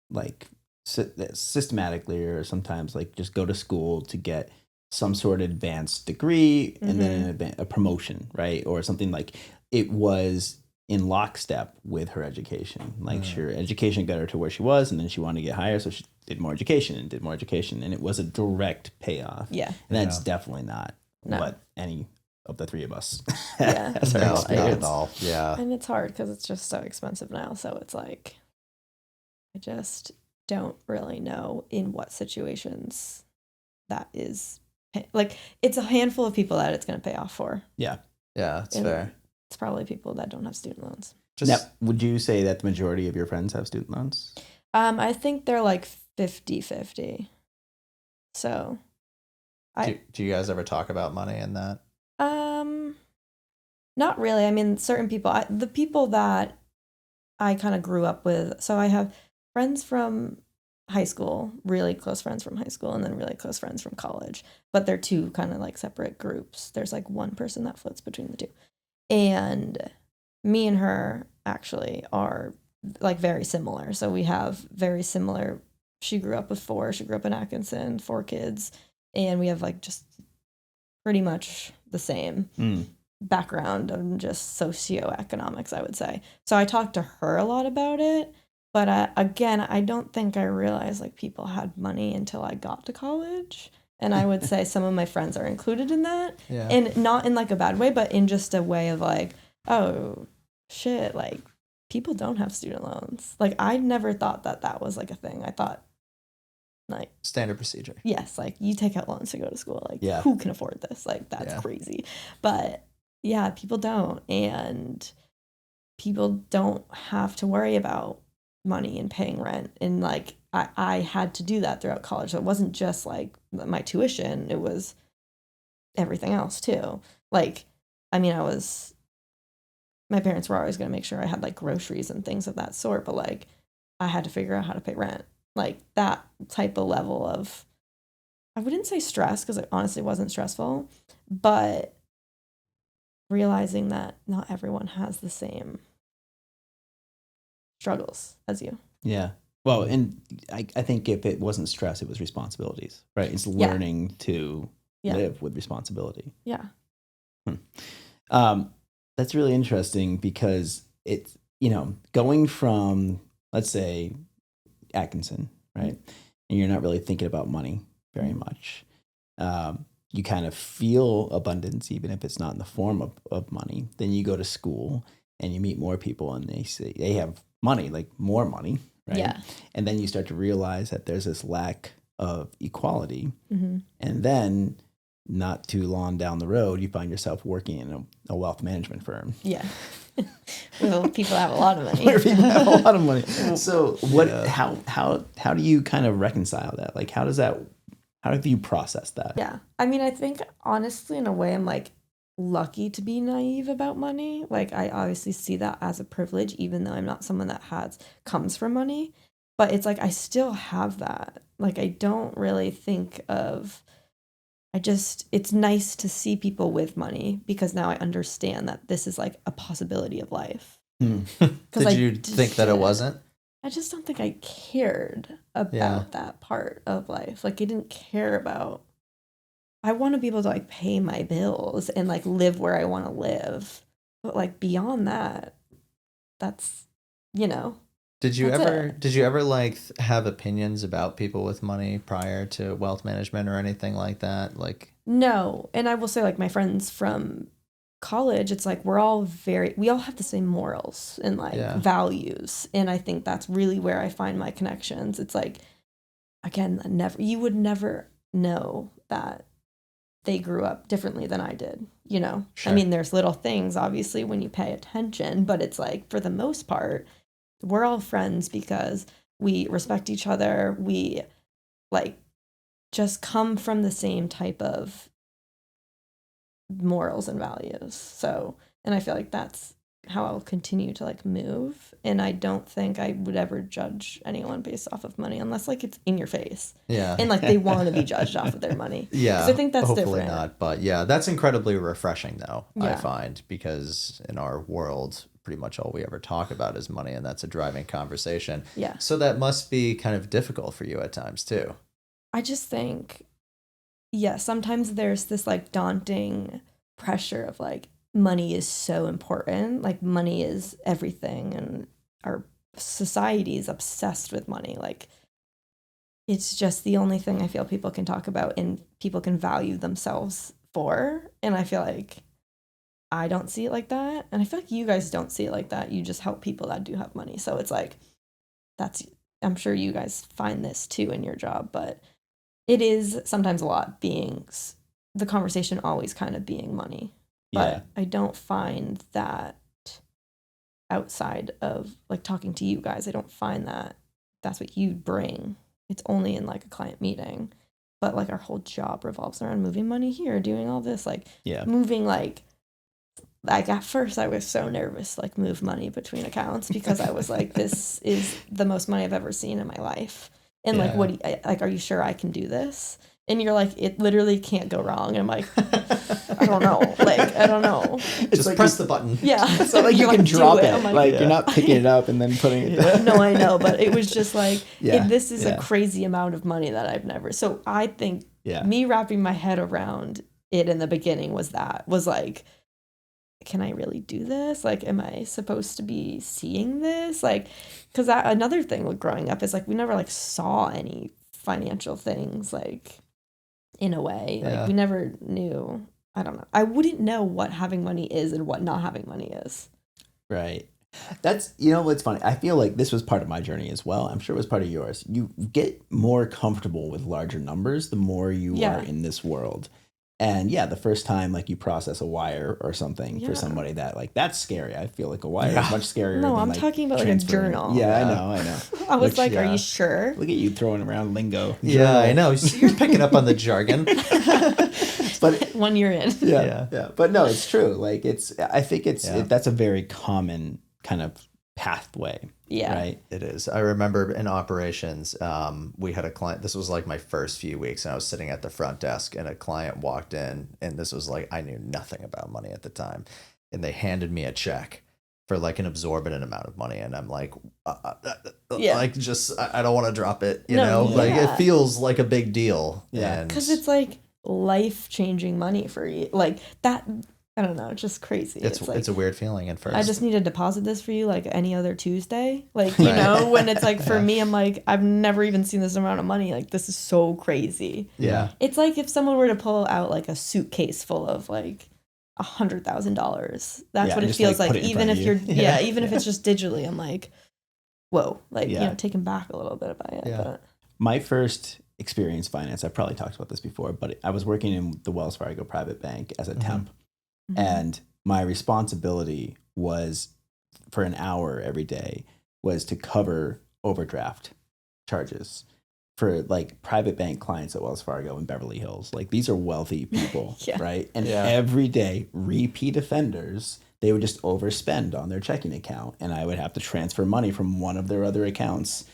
S1: like systematically or sometimes like just go to school to get some sort of advanced degree and then a promotion, right? Or something like it was in lockstep with her education. Like her education got her to where she was and then she wanted to get higher. So she did more education and it was a direct payoff.
S3: Yeah.
S1: And that's definitely not what any of the three of us
S3: yeah.
S1: has
S2: No, not at all. Yeah.
S3: And it's hard because it's just so expensive now. So it's like, I just don't really know in what situations that is. Like, it's a handful of people that it's going to pay off for.
S1: Yeah.
S2: Yeah, that's fair.
S3: It's probably people that don't have student loans.
S1: Now, would you say that the majority of your friends have student loans?
S3: I think they're like 50-50. So,
S2: do you guys ever talk about money in that?
S3: Not really. I mean, certain people, the people that I kind of grew up with. So I have friends from high school, really close friends from high school, and then really close friends from college. But they're two kind of like separate groups. There's like one person that floats between the two. And me and her actually are like very similar. So we have very similar. She grew up with 4. She grew up in Atkinson, 4 kids. And we have like just pretty much the same background of just socioeconomics, I would say. So I talked to her a lot about it. But again, I don't think I realized like people had money until I got to college. And I would say some of my friends are included in that. Yeah. And not in like a bad way, but in just a way of like, oh, shit, like people don't have student loans. Like I never thought that was like a thing. I thought like
S2: standard procedure.
S3: Yes, like you take out loans to go to school. Like who can afford this? Like that's crazy. But yeah, people don't. And people don't have to worry about money and paying rent. And like I had to do that throughout college. So it wasn't just like my tuition, it was everything else too. Like, I mean, my parents were always going to make sure I had like groceries and things of that sort, but like I had to figure out how to pay rent. Like that type of level of, I wouldn't say stress because it honestly wasn't stressful, but realizing that not everyone has the same struggles as you.
S1: Yeah. Well, and I think if it wasn't stress, it was responsibilities, right? It's learning to live with responsibility.
S3: Yeah.
S1: That's really interesting because it's, going from, let's say, Atkinson, right? And you're not really thinking about money very much. You kind of feel abundance, even if it's not in the form of money. Then you go to school and you meet more people and they say they have money, like more money, right?
S3: Yeah.
S1: And then you start to realize that there's this lack of equality.
S3: Mm-hmm.
S1: And then not too long down the road, you find yourself working in a wealth management firm.
S3: Yeah. Well, people have a lot of money.
S1: Where people have a lot of money. So how do you kind of reconcile that? Like, how do you process that?
S3: Yeah. I mean, I think honestly, in a way, I'm like lucky to be naive about money. Like I obviously see that as a privilege, even though I'm not someone that comes from money, but it's like, I still have that. Like, I don't really think of, it's nice to see people with money because now I understand that this is like a possibility of life.
S2: Did you think that it wasn't?
S3: I just don't think I cared about that part of life. Like I didn't care about, I want to be able to like pay my bills and like live where I want to live. But like beyond that, that's,
S2: Did you
S3: That's
S2: ever
S3: it.
S2: did you ever like have opinions about people with money prior to wealth management or anything like that? Like
S3: No. And I will say, like, my friends from college, it's like we all have the same morals and like
S2: Yeah.
S3: values. And I think that's really where I find my connections. It's like, again, you would never know that they grew up differently than I did, you know?
S2: Sure.
S3: I mean, there's little things, obviously, when you pay attention, but it's like, for the most part, we're all friends because we respect each other. We, like, just come from the same type of morals and values. So, and I feel like that's how I'll continue to, like, move. And I don't think I would ever judge anyone based off of money unless, like, it's in your face.
S2: Yeah.
S3: And, like, they want to be judged off of their money.
S2: Yeah.
S3: 'Cause I think that's
S2: hopefully
S3: different.
S2: not. But yeah, that's incredibly refreshing though, I
S3: Yeah.
S2: find, because in our world, pretty much all we ever talk about is money, and that's a driving conversation.
S3: Yeah.
S2: So that must be kind of difficult for you at times too.
S3: I just think, yeah, sometimes there's this, like, daunting pressure of, like, money is so important. Like, money is everything. And our society is obsessed with money. Like, it's just the only thing I feel people can talk about and people can value themselves for. And I feel like I don't see it like that. And I feel like you guys don't see it like that. You just help people that do have money. So it's like, I'm sure you guys find this too in your job, but it is sometimes a lot the conversation always kind of being money. But
S1: Yeah.
S3: I don't find that outside of, like, talking to you guys. I don't find that that's what you bring. It's only in, like, a client meeting. But, like, our whole job revolves around moving money here, doing all this, like,
S1: Yeah.
S3: moving, like at first I was so nervous, like, move money between accounts because I was like, this is the most money I've ever seen in my life. And like,
S2: Yeah.
S3: are you sure I can do this? And you're like, it literally can't go wrong. And I'm like, I don't know. Like, I don't know.
S2: Just
S1: like
S2: press the button.
S3: Yeah.
S1: It's not like you
S3: You're
S1: can
S3: do
S1: drop it.
S3: I'm
S1: Like, you're not picking it up and then putting it down.
S3: No, I know, but it was just like,
S1: Yeah.
S3: this is
S1: Yeah.
S3: a crazy amount of money that I've never. So I think
S1: Yeah.
S3: me wrapping my head around it in the beginning was like, can I really do this? Like, am I supposed to be seeing this? Like, because another thing with growing up is, like, we never, like, saw any financial things, like, in a way. Like,
S2: Yeah.
S3: we never knew. I don't know. I wouldn't know what having money is and what not having money is.
S1: Right. That's, you know, what's funny. I feel like this was part of my journey as well. I'm sure it was part of yours. You get more comfortable with larger numbers the more you
S3: Yeah.
S1: are in this world. And yeah, the first time, like, you process a wire or something
S3: Yeah.
S1: for somebody that's scary. I feel like a wire
S2: Yeah.
S1: is much scarier
S3: No,
S1: than,
S3: I'm
S1: like,
S3: talking about, like, a
S1: transferring.
S3: journal.
S1: Yeah,
S2: Yeah.
S1: I know.
S3: I was
S1: Which,
S3: like, are
S2: yeah.
S3: you sure?
S1: Look at you throwing around lingo.
S2: Yeah, I
S1: Journal.
S2: know. So you're picking up on the jargon.
S1: But
S3: 1 year in.
S1: yeah. But no, it's true. Like, I think
S2: Yeah.
S1: that's a very common kind of pathway.
S3: Yeah.
S1: Right.
S2: It is. I remember in operations, we had a client. This was like my first few weeks, and I was sitting at the front desk, and a client walked in, and this was like, I knew nothing about money at the time, and they handed me a check for like an absorbent amount of money, and I'm like,
S3: Yeah.
S2: like, just I don't want to drop it, you
S3: No,
S2: know, like
S3: yeah.
S2: it feels like a big deal.
S1: Yeah.
S2: And
S3: Because it's like life-changing money for you. Like, that, I don't know, it's just crazy.
S2: it's
S3: like,
S2: a weird feeling at first.
S3: I just need to deposit this for you like any other Tuesday. Like, you
S2: Right.
S3: know, when it's like, for
S2: Yeah.
S3: me, I'm like, I've never even seen this amount of money. Like, this is so crazy.
S2: Yeah.
S3: It's like if someone were to pull out like a suitcase full of like $100,000. That's
S1: Yeah,
S3: what it
S1: just,
S3: feels
S1: like,
S3: like.
S1: put it in
S3: Even
S1: front
S3: if
S1: of
S3: you're,
S1: you.
S3: yeah, even if it's just digitally, I'm like, whoa, like,
S1: Yeah.
S3: you know, taken back a little bit by it.
S2: Yeah.
S3: But
S1: My first experience finance, I've probably talked about this before, but I was working in the Wells Fargo private bank as a temp.
S3: Mhm.
S1: And my responsibility was, for an hour every day, was to cover overdraft charges for, like, private bank clients at Wells Fargo in Beverly Hills. Like, these are wealthy people,
S3: Yeah.
S1: right? And
S2: Yeah.
S1: every day, repeat offenders, they would just overspend on their checking account, and I would have to transfer money from one of their other accounts.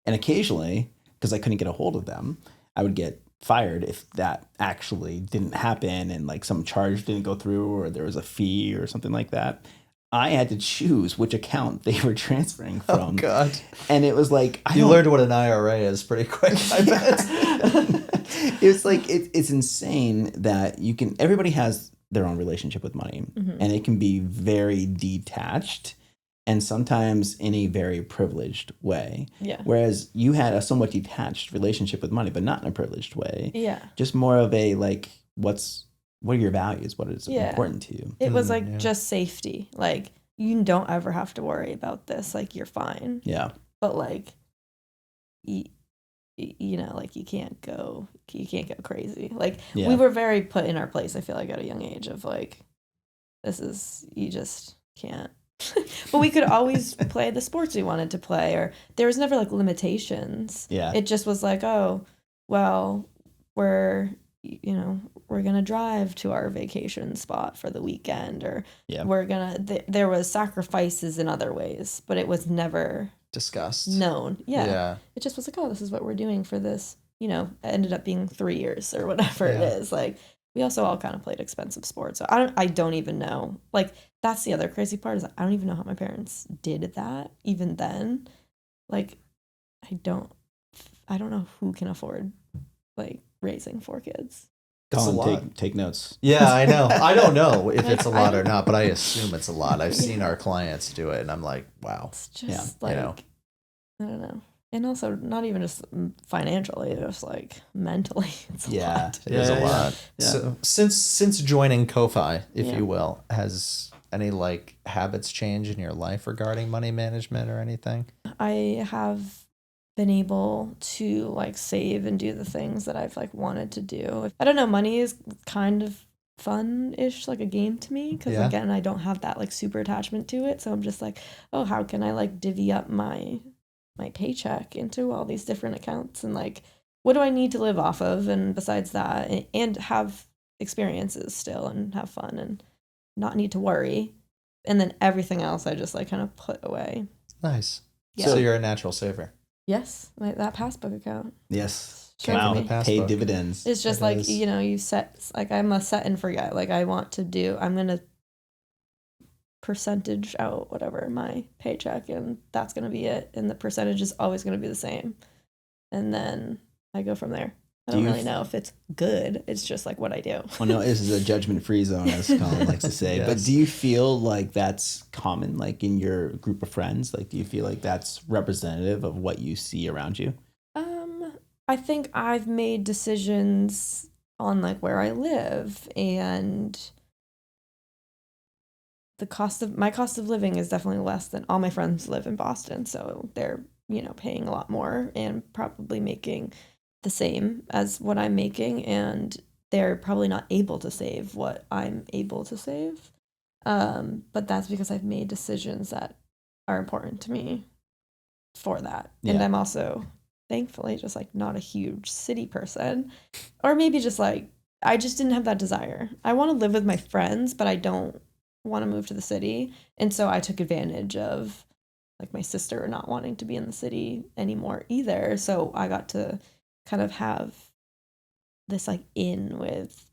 S1: And occasionally, because I couldn't get a hold of them, I would get fired if that actually didn't happen, and, like, some charge didn't go through, or there was a fee or something like that. I had to choose which account they were transferring
S2: Oh
S1: from.
S2: God.
S1: And it was like,
S2: You learned what an IRA is pretty quick, I bet.
S1: It's like, it's insane that everybody has their own relationship with money,
S3: Mhm.
S1: and it can be very detached. and sometimes in a very privileged way.
S3: Yeah.
S1: Whereas you had a somewhat detached relationship with money, but not in a privileged way.
S3: Yeah.
S1: Just more of a like, what are your values? What is important to you?
S3: It was like just safety. Like, you don't ever have to worry about this. Like, you're fine.
S1: Yeah.
S3: But like, you know, like you can't go crazy. Like we were very put in our place, I feel like, at a young age of like, you just can't. But we could always play the sports we wanted to play, or there was never like limitations.
S1: Yeah.
S3: It just was like, oh, well, we're gonna drive to our vacation spot for the weekend, or we're gonna there was sacrifices in other ways, but it was never
S2: discussed,
S3: known. Yeah. It just was like, oh, this is what we're doing for this, you know. It ended up being 3 years or whatever it is. Like, we also all kind of played expensive sports, so I don't even know. Like, that's the other crazy part, is I don't even know how my parents did that even then. Like, I don't know who can afford like raising 4 kids.
S1: Colin, take notes.
S2: Yeah, I know. I don't know if it's a lot or not, but I assume it's a lot. I've seen our clients do it, and I'm like, wow.
S3: It's just like, I don't know. And also, not even just financially, just like mentally, it's a lot.
S2: It is a lot. Yeah. So since joining Ko-Fi, if you will, has any like habits changed in your life regarding money management or anything?
S3: I have been able to like save and do the things that I've like wanted to do. I don't know, money is kind of fun-ish, like a game to me, because again, I don't have that like super attachment to it. So I'm just like, oh, how can I like divvy up my paycheck into all these different accounts, and like, what do I need to live off of, and besides that, and have experiences still, and have fun, and not need to worry, and then everything else I just like kind of put away.
S2: Nice. So you're a natural saver.
S3: Yes, that passbook account.
S1: Yes.
S3: Wow.
S1: Paid dividends.
S3: It's just like, you know, you set, like, I'm a set and forget. Like, I'm going to percentage out whatever my paycheck, and that's going to be it. And the percentage is always going to be the same. And then I go from there. I don't really know if it's good. It's just like what I do.
S1: Well, no, this is a judgment-free zone, as Colin likes to say. Yes. But do you feel like that's common, like in your group of friends? Like, do you feel like that's representative of what you see around you?
S3: I think I've made decisions on like where I live, and my cost of living is definitely less than all my friends live in Boston. So they're, you know, paying a lot more and probably making the same as what I'm making, and they're probably not able to save what I'm able to save. But that's because I've made decisions that are important to me for that. Yeah. And I'm also, thankfully, just like not a huge city person, or maybe just like, I just didn't have that desire. I want to live with my friends, but I don't want to move to the city. And so I took advantage of like my sister not wanting to be in the city anymore either. So I got to kind of have this like in with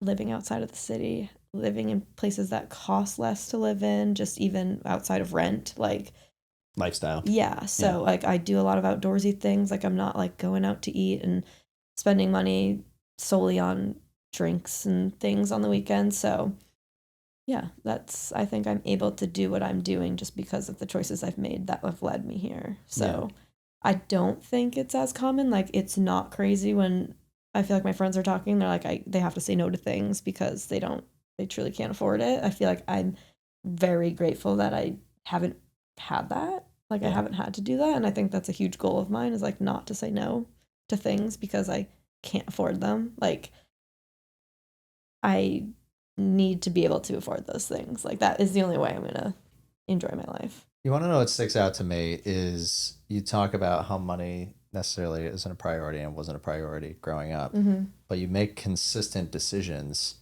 S3: living outside of the city, living in places that cost less to live in, just even outside of rent, like
S1: lifestyle.
S3: Yeah. So like I do a lot of outdoorsy things. Like I'm not like going out to eat and spending money solely on drinks and things on the weekends. So yeah, I think I'm able to do what I'm doing just because of the choices I've made that have led me here. So I don't think it's as common. Like, it's not crazy when I feel like my friends are talking. They're like, they have to say no to things because they truly can't afford it. I feel like I'm very grateful that I haven't had that. Like, I haven't had to do that. And I think that's a huge goal of mine, is like not to say no to things because I can't afford them. Like, I need to be able to afford those things. Like, that is the only way I'm going to enjoy my life.
S2: You want to know what sticks out to me is you talk about how money necessarily isn't a priority and wasn't a priority growing up, but you make consistent decisions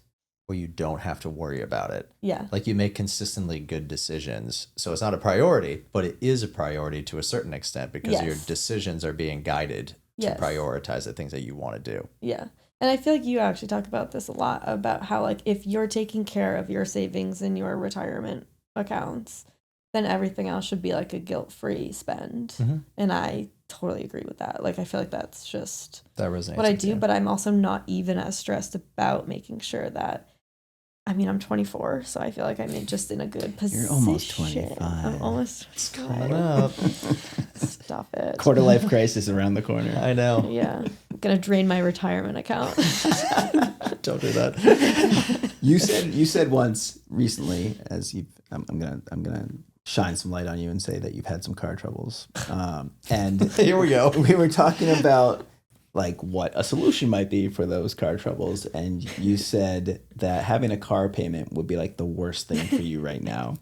S2: where you don't have to worry about it.
S3: Yeah.
S2: Like, you make consistently good decisions. So it's not a priority, but it is a priority to a certain extent because your decisions are being guided to prioritize the things that you want to do.
S3: Yeah. And I feel like you actually talk about this a lot, about how, like, if you're taking care of your savings and your retirement accounts, then everything else should be like a guilt-free spend. And I totally agree with that. Like, I feel like that's just
S2: that resonates
S3: what I do, but I'm also not even as stressed about making sure that I mean, I'm 24, so I feel like I'm just in a good position.
S1: You're almost 25.
S3: I'm almost
S2: It's coming up.
S3: Stop it.
S1: Quarter life crisis around the corner.
S2: I know.
S3: Yeah. I'm going to drain my retirement account.
S2: Don't do that.
S1: You said once recently, I'm gonna shine some light on you and say that you've had some car troubles. And
S2: Here we go.
S1: We were talking about like what a solution might be for those car troubles, and you said that having a car payment would be like the worst thing for you right now.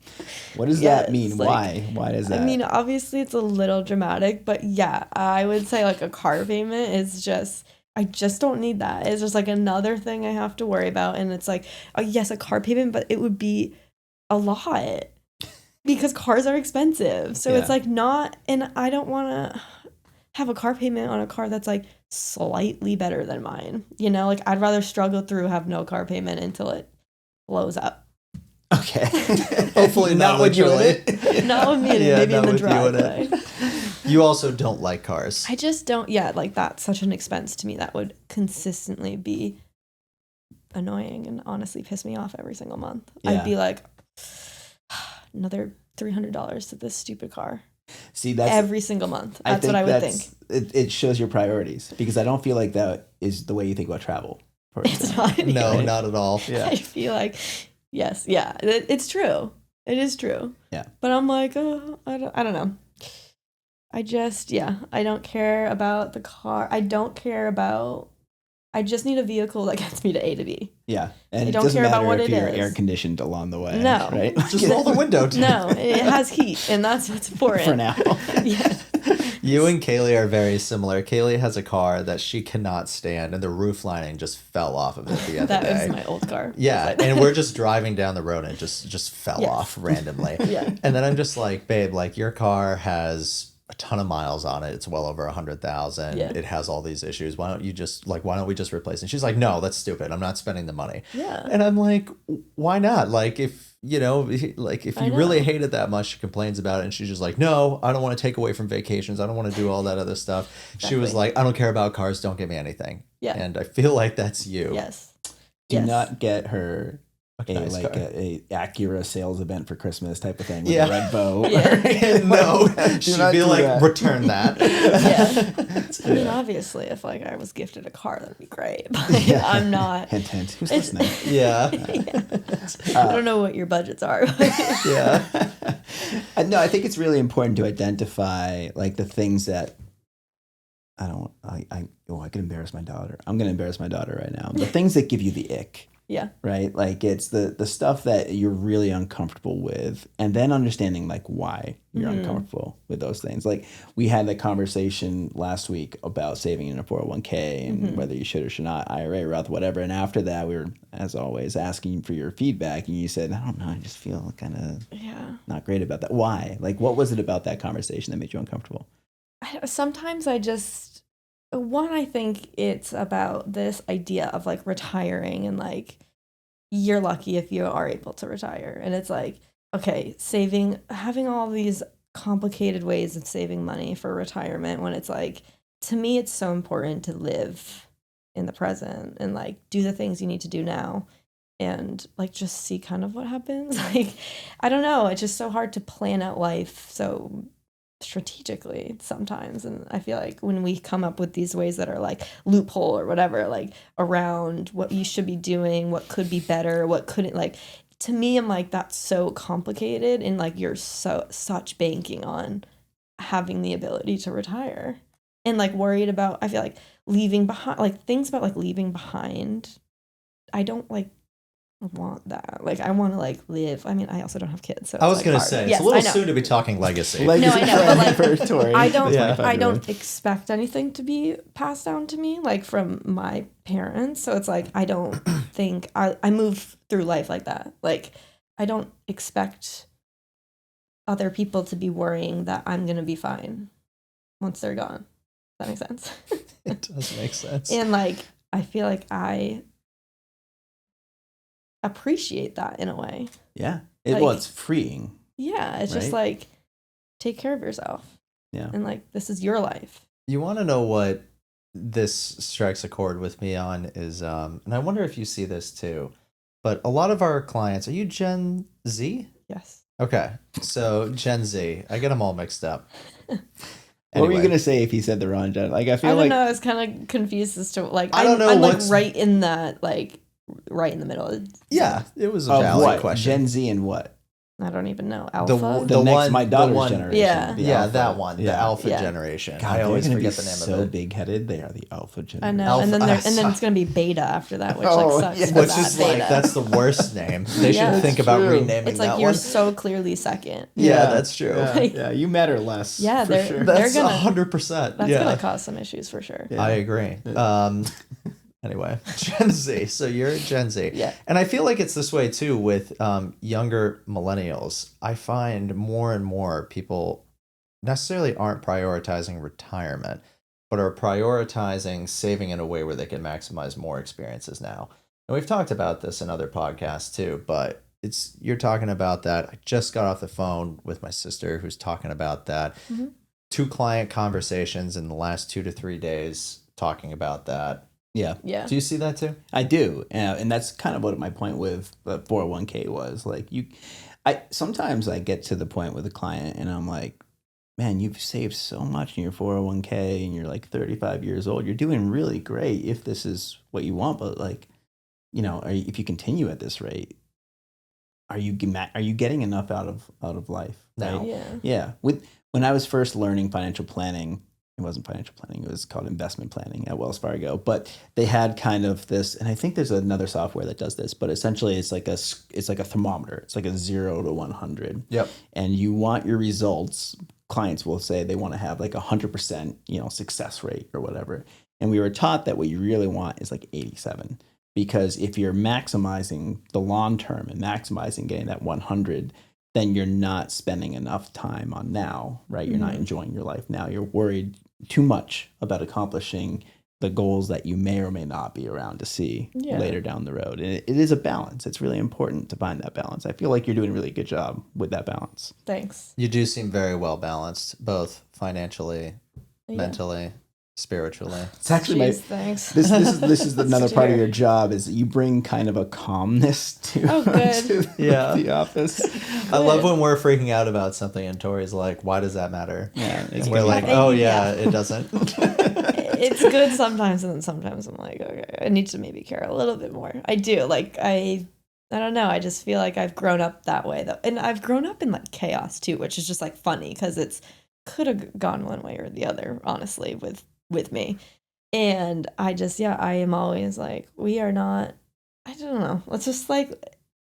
S1: What does that mean?
S3: Like,
S1: Why does that?
S3: I mean, obviously it's a little dramatic, but yeah, I would say like a car payment is just, I just don't need that. It's just like another thing I have to worry about. And it's like, oh, yes, a car payment, but it would be a lot because cars are expensive. So it's like not, and I don't want to have a car payment on a car that's like slightly better than mine. You know, like I'd rather struggle through, have no car payment until it blows up.
S1: Okay.
S2: Hopefully not
S1: with you in
S2: literally.
S1: it.
S3: Not with me,
S2: Yeah,
S3: maybe
S2: not
S3: in the
S2: with you in
S3: driveway.
S2: You also don't like cars.
S3: I just don't, yeah, like that's such an expense to me that would consistently be annoying and honestly piss me off every single month.
S1: Yeah.
S3: I'd be like, another $300 to this stupid car.
S1: See, that's
S3: every single month. That's what I would think.
S1: It shows your priorities, because I don't feel like that is the way you think about travel.
S3: It's not. Anyway.
S2: No, not at all.
S1: Yeah.
S3: I feel like, yes, yeah, it's true. It is true.
S1: Yeah.
S3: But I'm like, oh, I don't know. I just, I don't care about the car. I just need a vehicle that gets me to A to B.
S1: Yeah. And
S3: I
S1: it
S3: don't
S1: doesn't
S3: care about
S1: matter
S3: what
S1: if
S3: it
S1: you're
S3: is.
S1: air conditioned along the way.
S3: No.
S1: Right?
S2: Just roll the window down.
S3: No, it has heat, and that's what's important.
S1: For now.
S3: Yeah.
S2: You and Kaylee are very similar. Kaylee has a car that she cannot stand, and the roof lining just fell off of it the other day.
S3: That was my old car.
S2: Yeah, and we're just driving down the road, and it just fell
S3: Yes.
S2: off randomly.
S3: Yeah.
S2: And then I'm just like, babe, like your car has a ton of miles on it. It's well over 100,000.
S3: Yeah.
S2: It has all these issues. Why don't we just replace it? And she's like, no, that's stupid. I'm not spending the money.
S3: Yeah.
S2: And I'm like, why not? Like if you really hate it that much, she complains about it, and she's just like, no, I don't want to take away from vacations. I don't want to do all that other stuff.
S3: Exactly.
S2: She was like, I don't care about cars. Don't get me anything.
S3: Yeah.
S2: And I feel like that's you.
S3: Yes.
S1: Do not get her
S2: Nice car.
S1: a Acura sales event for Christmas type of thing with
S2: Yeah.
S1: a red bow.
S3: Yeah.
S2: No,
S1: Do
S2: she'd
S1: not
S2: be
S1: do
S2: like,
S1: that.
S2: return that.
S3: Yeah. I mean, obviously, if like I was gifted a car, that'd be great. But
S1: Yeah.
S3: I'm not.
S1: Hint, hint. Who's listening?
S2: Yeah.
S3: I don't know what your budgets are.
S2: Yeah.
S1: No, I think it's really important to identify like the things that I could embarrass my daughter. I'm going to embarrass my daughter right now. The things that give you the ick.
S3: Yeah.
S1: Right? Like it's the stuff that you're really uncomfortable with, and then understanding like why you're uncomfortable with those things. Like we had that conversation last week about saving in a 401k and whether you should or should not, IRA, Roth, whatever. And after that, we were, as always, asking for your feedback, and you said, I don't know, I just feel kind of not great about that. Why? Like what was it about that conversation that made you uncomfortable?
S3: Sometimes I think it's about this idea of like retiring, and like you're lucky if you are able to retire. And it's like, okay, having all these complicated ways of saving money for retirement, when it's like, to me, it's so important to live in the present and like do the things you need to do now and like just see kind of what happens. Like, I don't know. It's just so hard to plan out life so strategically sometimes, and I feel like when we come up with these ways that are like loophole or whatever, like around what you should be doing, what could be better, what couldn't, like to me I'm like, that's so complicated, and like you're such banking on having the ability to retire and like worried about, I feel like leaving behind, like things about like leaving behind. I don't like want that. Like I want to like live. I mean, I also don't have kids, so
S2: I was
S3: like
S2: gonna
S3: hard.
S2: say
S3: Yes,
S2: it's a little
S3: I know.
S2: soon to be talking legacy.
S3: No, I know, but like
S1: for Tori,
S3: I don't
S1: the
S2: Yeah.
S1: 25-year-old.
S3: expect anything to be passed down to me like from my parents. So it's like I don't think I move through life like that. Like I don't expect other people to be worrying that I'm gonna be fine once they're gone. Does that make sense?
S2: It does make sense.
S3: And like I feel like I appreciate that in a way.
S1: Yeah.
S3: Like-
S1: It's freeing.
S3: Yeah, it's just
S1: Right.
S3: like take care of yourself.
S1: Yeah.
S3: And like this is your life.
S2: You want to know what this strikes a chord with me on is, and I wonder if you see this too. but a lot of our clients, are you Gen Z?
S3: Yes.
S2: Okay, so Gen Z. I get them all mixed up.
S1: What were you gonna say if he said the wrong gender? Like I
S3: don't know. I was kind of confused as to like
S2: I don't know
S3: I'm like right in that right in the middle.
S2: Yeah, it was a valid question.
S1: Gen Z and what?
S3: I don't even know. Alpha?
S1: My daughter's generation.
S3: Yeah.
S2: That one. The alpha generation.
S1: God,
S2: I always forget the name
S1: so
S2: of it.
S1: Big-headed. They are the alpha generation.
S3: I know. And then it's going to be beta after that, which sucks.
S2: Yeah. Which is that's the worst name. They should think about renaming that one.
S3: It's like you're so clearly second.
S2: Yeah, that's true.
S1: Yeah, you matter less.
S3: Yeah,
S1: for sure.
S2: That's 100%.
S3: That's going to cause some issues for sure.
S2: Yeah. I agree. Anyway, Gen Z. So you're Gen Z.
S3: Yeah.
S2: And I feel like it's this way too with younger millennials. I find more and more people necessarily aren't prioritizing retirement, but are prioritizing saving in a way where they can maximize more experiences now. And we've talked about this in other podcasts too, but you're talking about that. I just got off the phone with my sister who's talking about that. Mm-hmm. 2 client conversations in the last 2 to 3 days talking about that.
S1: Yeah.
S2: Do you see that too?
S1: I do. And that's kind of what my point with the 401k was. Like sometimes I get to the point with a client and I'm like, man, you've saved so much in your 401k and you're like 35 years old. You're doing really great if this is what you want. But like, if you continue at this rate, are you getting enough out of life?
S2: No.
S1: Right? Yeah. When I was first learning financial planning, it wasn't financial planning. It was called investment planning at Wells Fargo. But they had kind of this, and I think there's another software that does this. But essentially, it's like a thermometer. It's like a 0 to 100.
S2: Yep.
S1: And you want your results. Clients will say they want to have like 100%, success rate or whatever. And we were taught that what you really want is like 87, because if you're maximizing the long term and maximizing getting that 100. Then you're not spending enough time on now, right? You're not enjoying your life now. You're worried too much about accomplishing the goals that you may or may not be around to see later down the road. And it is a balance. It's really important to find that balance. I feel like you're doing a really good job with that balance.
S3: Thanks.
S2: You do seem very well balanced, both financially, mentally, spiritually.
S1: It's actually
S3: thanks.
S1: This is another part of your job is you bring kind of a calmness to, the office.
S2: I love when we're freaking out about something and Tori's like, why does that matter?
S1: Yeah,
S2: and we're like, it doesn't.
S3: It's good sometimes, and then sometimes I'm like, okay, I need to maybe care a little bit more. I do. Like I don't know. I just feel like I've grown up that way though. And I've grown up in like chaos too, which is just like funny because it's could have gone one way or the other, honestly, with me. And I am always like, we are not, I don't know. Let's just like,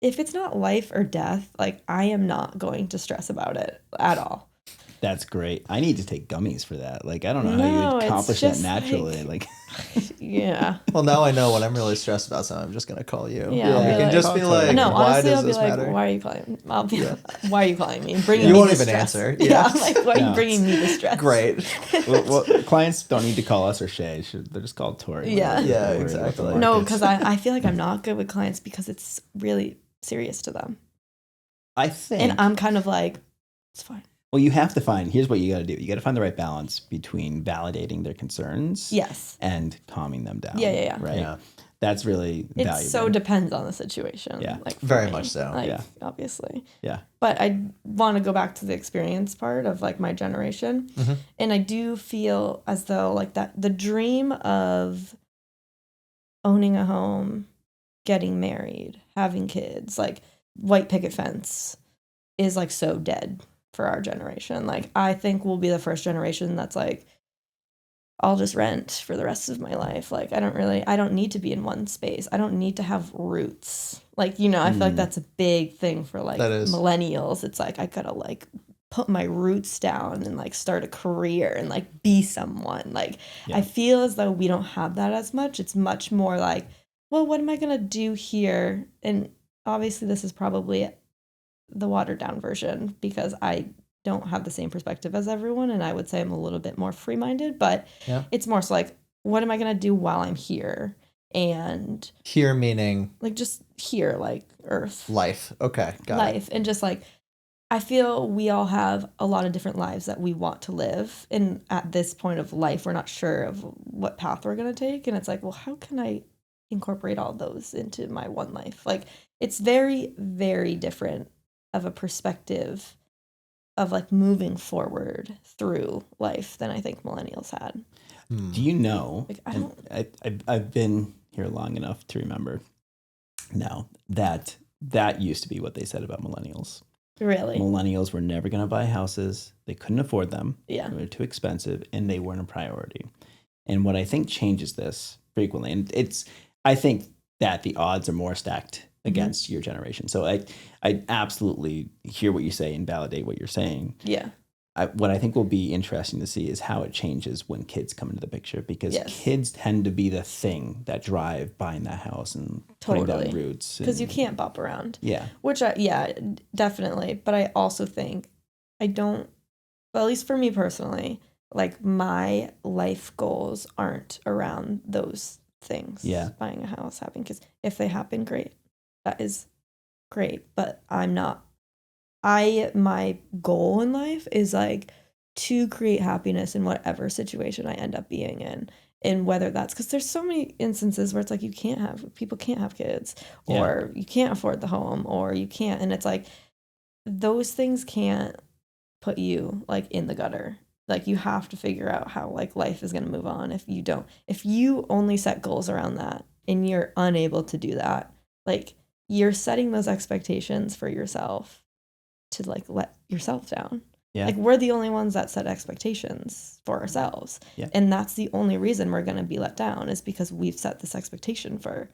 S3: if it's not life or death, like I am not going to stress about it at all.
S1: That's great. I need to take gummies for that. Like, I don't know how you accomplish that naturally. Like
S3: yeah.
S2: Well, now I know when I'm really stressed about something, I'm just going to call you.
S3: Yeah.
S2: You can just be like,
S3: no,
S2: why
S3: honestly,
S2: does
S3: I'll be
S2: this
S3: like,
S2: matter?
S3: why are you calling me? I'll be why are you calling me?
S2: You won't even answer.
S3: Yeah. Like, why are you bringing me the stress?
S2: Great.
S1: well, clients don't need to call us or Shay. They're just called Tori.
S3: Yeah.
S2: Yeah, exactly.
S3: No, because I feel like I'm not good with clients because it's really serious to them.
S1: I think.
S3: And I'm kind of like, it's fine.
S1: Well, you have to here's what you got to do. You got to find the right balance between validating their concerns and calming them down.
S3: Yeah.
S1: Right?
S2: Yeah.
S1: That's really valuable.
S3: It so depends on the situation.
S1: Yeah.
S3: Like
S2: very much so.
S3: Like, obviously.
S1: Yeah.
S3: But I want to go back to the experience part of like my generation. Mm-hmm. And I do feel as though like that the dream of owning a home, getting married, having kids, like white picket fence is like so dead for our generation. Like I think we'll be the first generation that's like, I'll just rent for the rest of my life. Like I don't need to be in one space. I don't need to have roots. Like, I feel like that's a big thing for like millennials. It's like I gotta like put my roots down and like start a career and like be someone. Like I feel as though we don't have that as much. It's much more like, well, what am I gonna do here? And obviously this is probably the watered down version because I don't have the same perspective as everyone, and I would say I'm a little bit more free-minded, but it's more so like, what am I going to do while I'm here? And
S2: here meaning
S3: like just here, like earth.
S2: Life. Okay, got
S3: life. And just like, I feel we all have a lot of different lives that we want to live, and at this point of life, we're not sure of what path we're going to take, and it's like, well, how can I incorporate all those into my one life. Like, it's very, very different of a perspective of like moving forward through life than I think millennials had.
S1: Do you know,
S3: like,
S1: I've been here long enough to remember now that used to be what they said about millennials.
S3: Really?
S1: Millennials were never going to buy houses. They couldn't afford them.
S3: Yeah.
S1: They were too expensive, and they weren't a priority. And what I think changes this frequently, and I think that the odds are more stacked against your generation. So I absolutely hear what you say and validate what you're saying.
S3: Yeah.
S1: What I think will be interesting to see is how it changes when kids come into the picture, because kids tend to be the thing that drive buying that house and putting down roots.
S3: Because you can't bop around.
S1: Yeah.
S3: Which, definitely. But I also think well, at least for me personally, like my life goals aren't around those things.
S1: Yeah.
S3: Buying a house, having kids. If they happen, great. That is great. But I'm not. My goal in life is like to create happiness in whatever situation I end up being in. And whether that's because there's so many instances where it's like people can't have kids, or you can't afford the home, or you can't. And it's like those things can't put you like in the gutter. Like you have to figure out how like life is going to move on. If you only set goals around that and you're unable to do that, like you're setting those expectations for yourself to like let yourself down.
S1: Yeah.
S3: Like we're the only ones that set expectations for ourselves.
S1: Yeah.
S3: And that's the only reason we're going to be let down, is because we've set this expectation for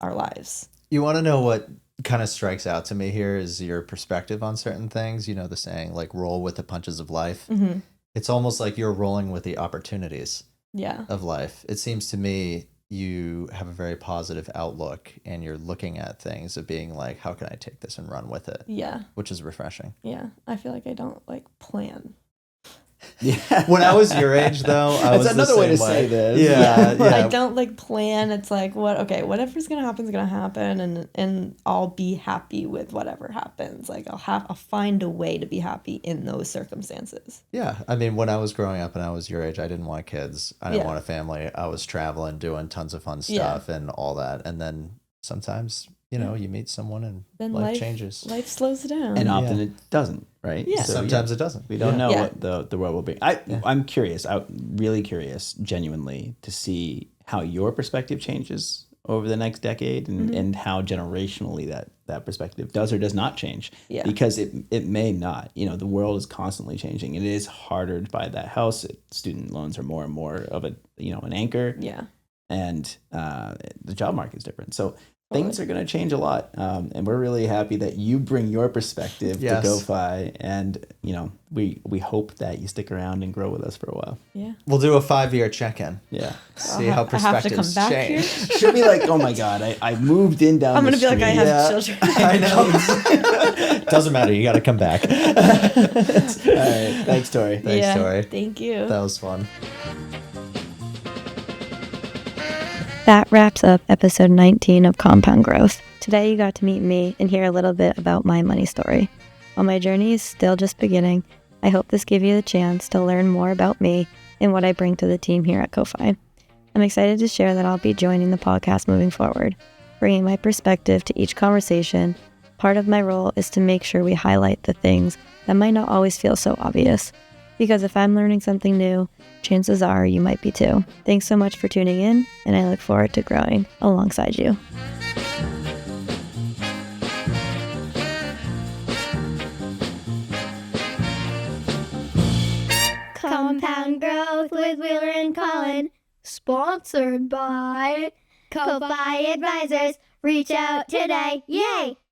S3: our lives.
S2: You want to know what kind of strikes out to me here is your perspective on certain things. You know, the saying like roll with the punches of life.
S3: Mm-hmm.
S2: It's almost like you're rolling with the opportunities of life. It seems to me you have a very positive outlook, and you're looking at things of being like, how can I take this and run with it?
S3: Yeah.
S2: Which is refreshing.
S3: Yeah. I feel like I don't like plan.
S2: Yeah. When I was your age, though,
S1: that's another way to say this.
S2: Yeah.
S3: I don't like plan. It's like whatever's gonna happen is gonna happen, and I'll be happy with whatever happens. Like I'll find a way to be happy in those circumstances.
S2: Yeah, I mean, when I was growing up and I was your age, I didn't want kids. I didn't want a family. I was traveling, doing tons of fun stuff and all that. And then sometimes, you know, you meet someone and then life changes.
S3: Life slows down.
S1: And often it doesn't, right?
S3: Yeah.
S2: So, sometimes it doesn't.
S1: We don't know what the world will be. I'm curious. I'm really curious, genuinely, to see how your perspective changes over the next decade, and how generationally that perspective does or does not change.
S3: Yeah.
S1: Because it may not. You know, the world is constantly changing. It is harder to buy that house. Student loans are more and more of an anchor.
S3: Yeah. And
S1: the job market is different. So things are going to change a lot, and we're really happy that you bring your perspective to GoFi, and we hope that you stick around and grow with us for a while.
S3: Yeah,
S2: we'll do a 5-year check-in.
S1: Yeah,
S2: see how perspectives change.
S1: Should be like, oh my god, I moved in down.
S3: I'm
S1: going
S3: to be like, I have children.
S2: I know. Doesn't matter. You got to come back.
S1: All right, thanks, Tori.
S2: Tori.
S3: Thank you.
S2: That was fun.
S4: That wraps up episode 19 of Compound Growth. Today you got to meet me and hear a little bit about my money story. While my journey is still just beginning, I hope this gave you the chance to learn more about me and what I bring to the team here at GoFi. I'm excited to share that I'll be joining the podcast moving forward, bringing my perspective to each conversation. Part of my role is to make sure we highlight the things that might not always feel so obvious. Because if I'm learning something new, chances are you might be too. Thanks so much for tuning in, and I look forward to growing alongside you.
S5: Compound Growth with Wheeler and Colin, sponsored by GoFi Advisors. Reach out today. Yay!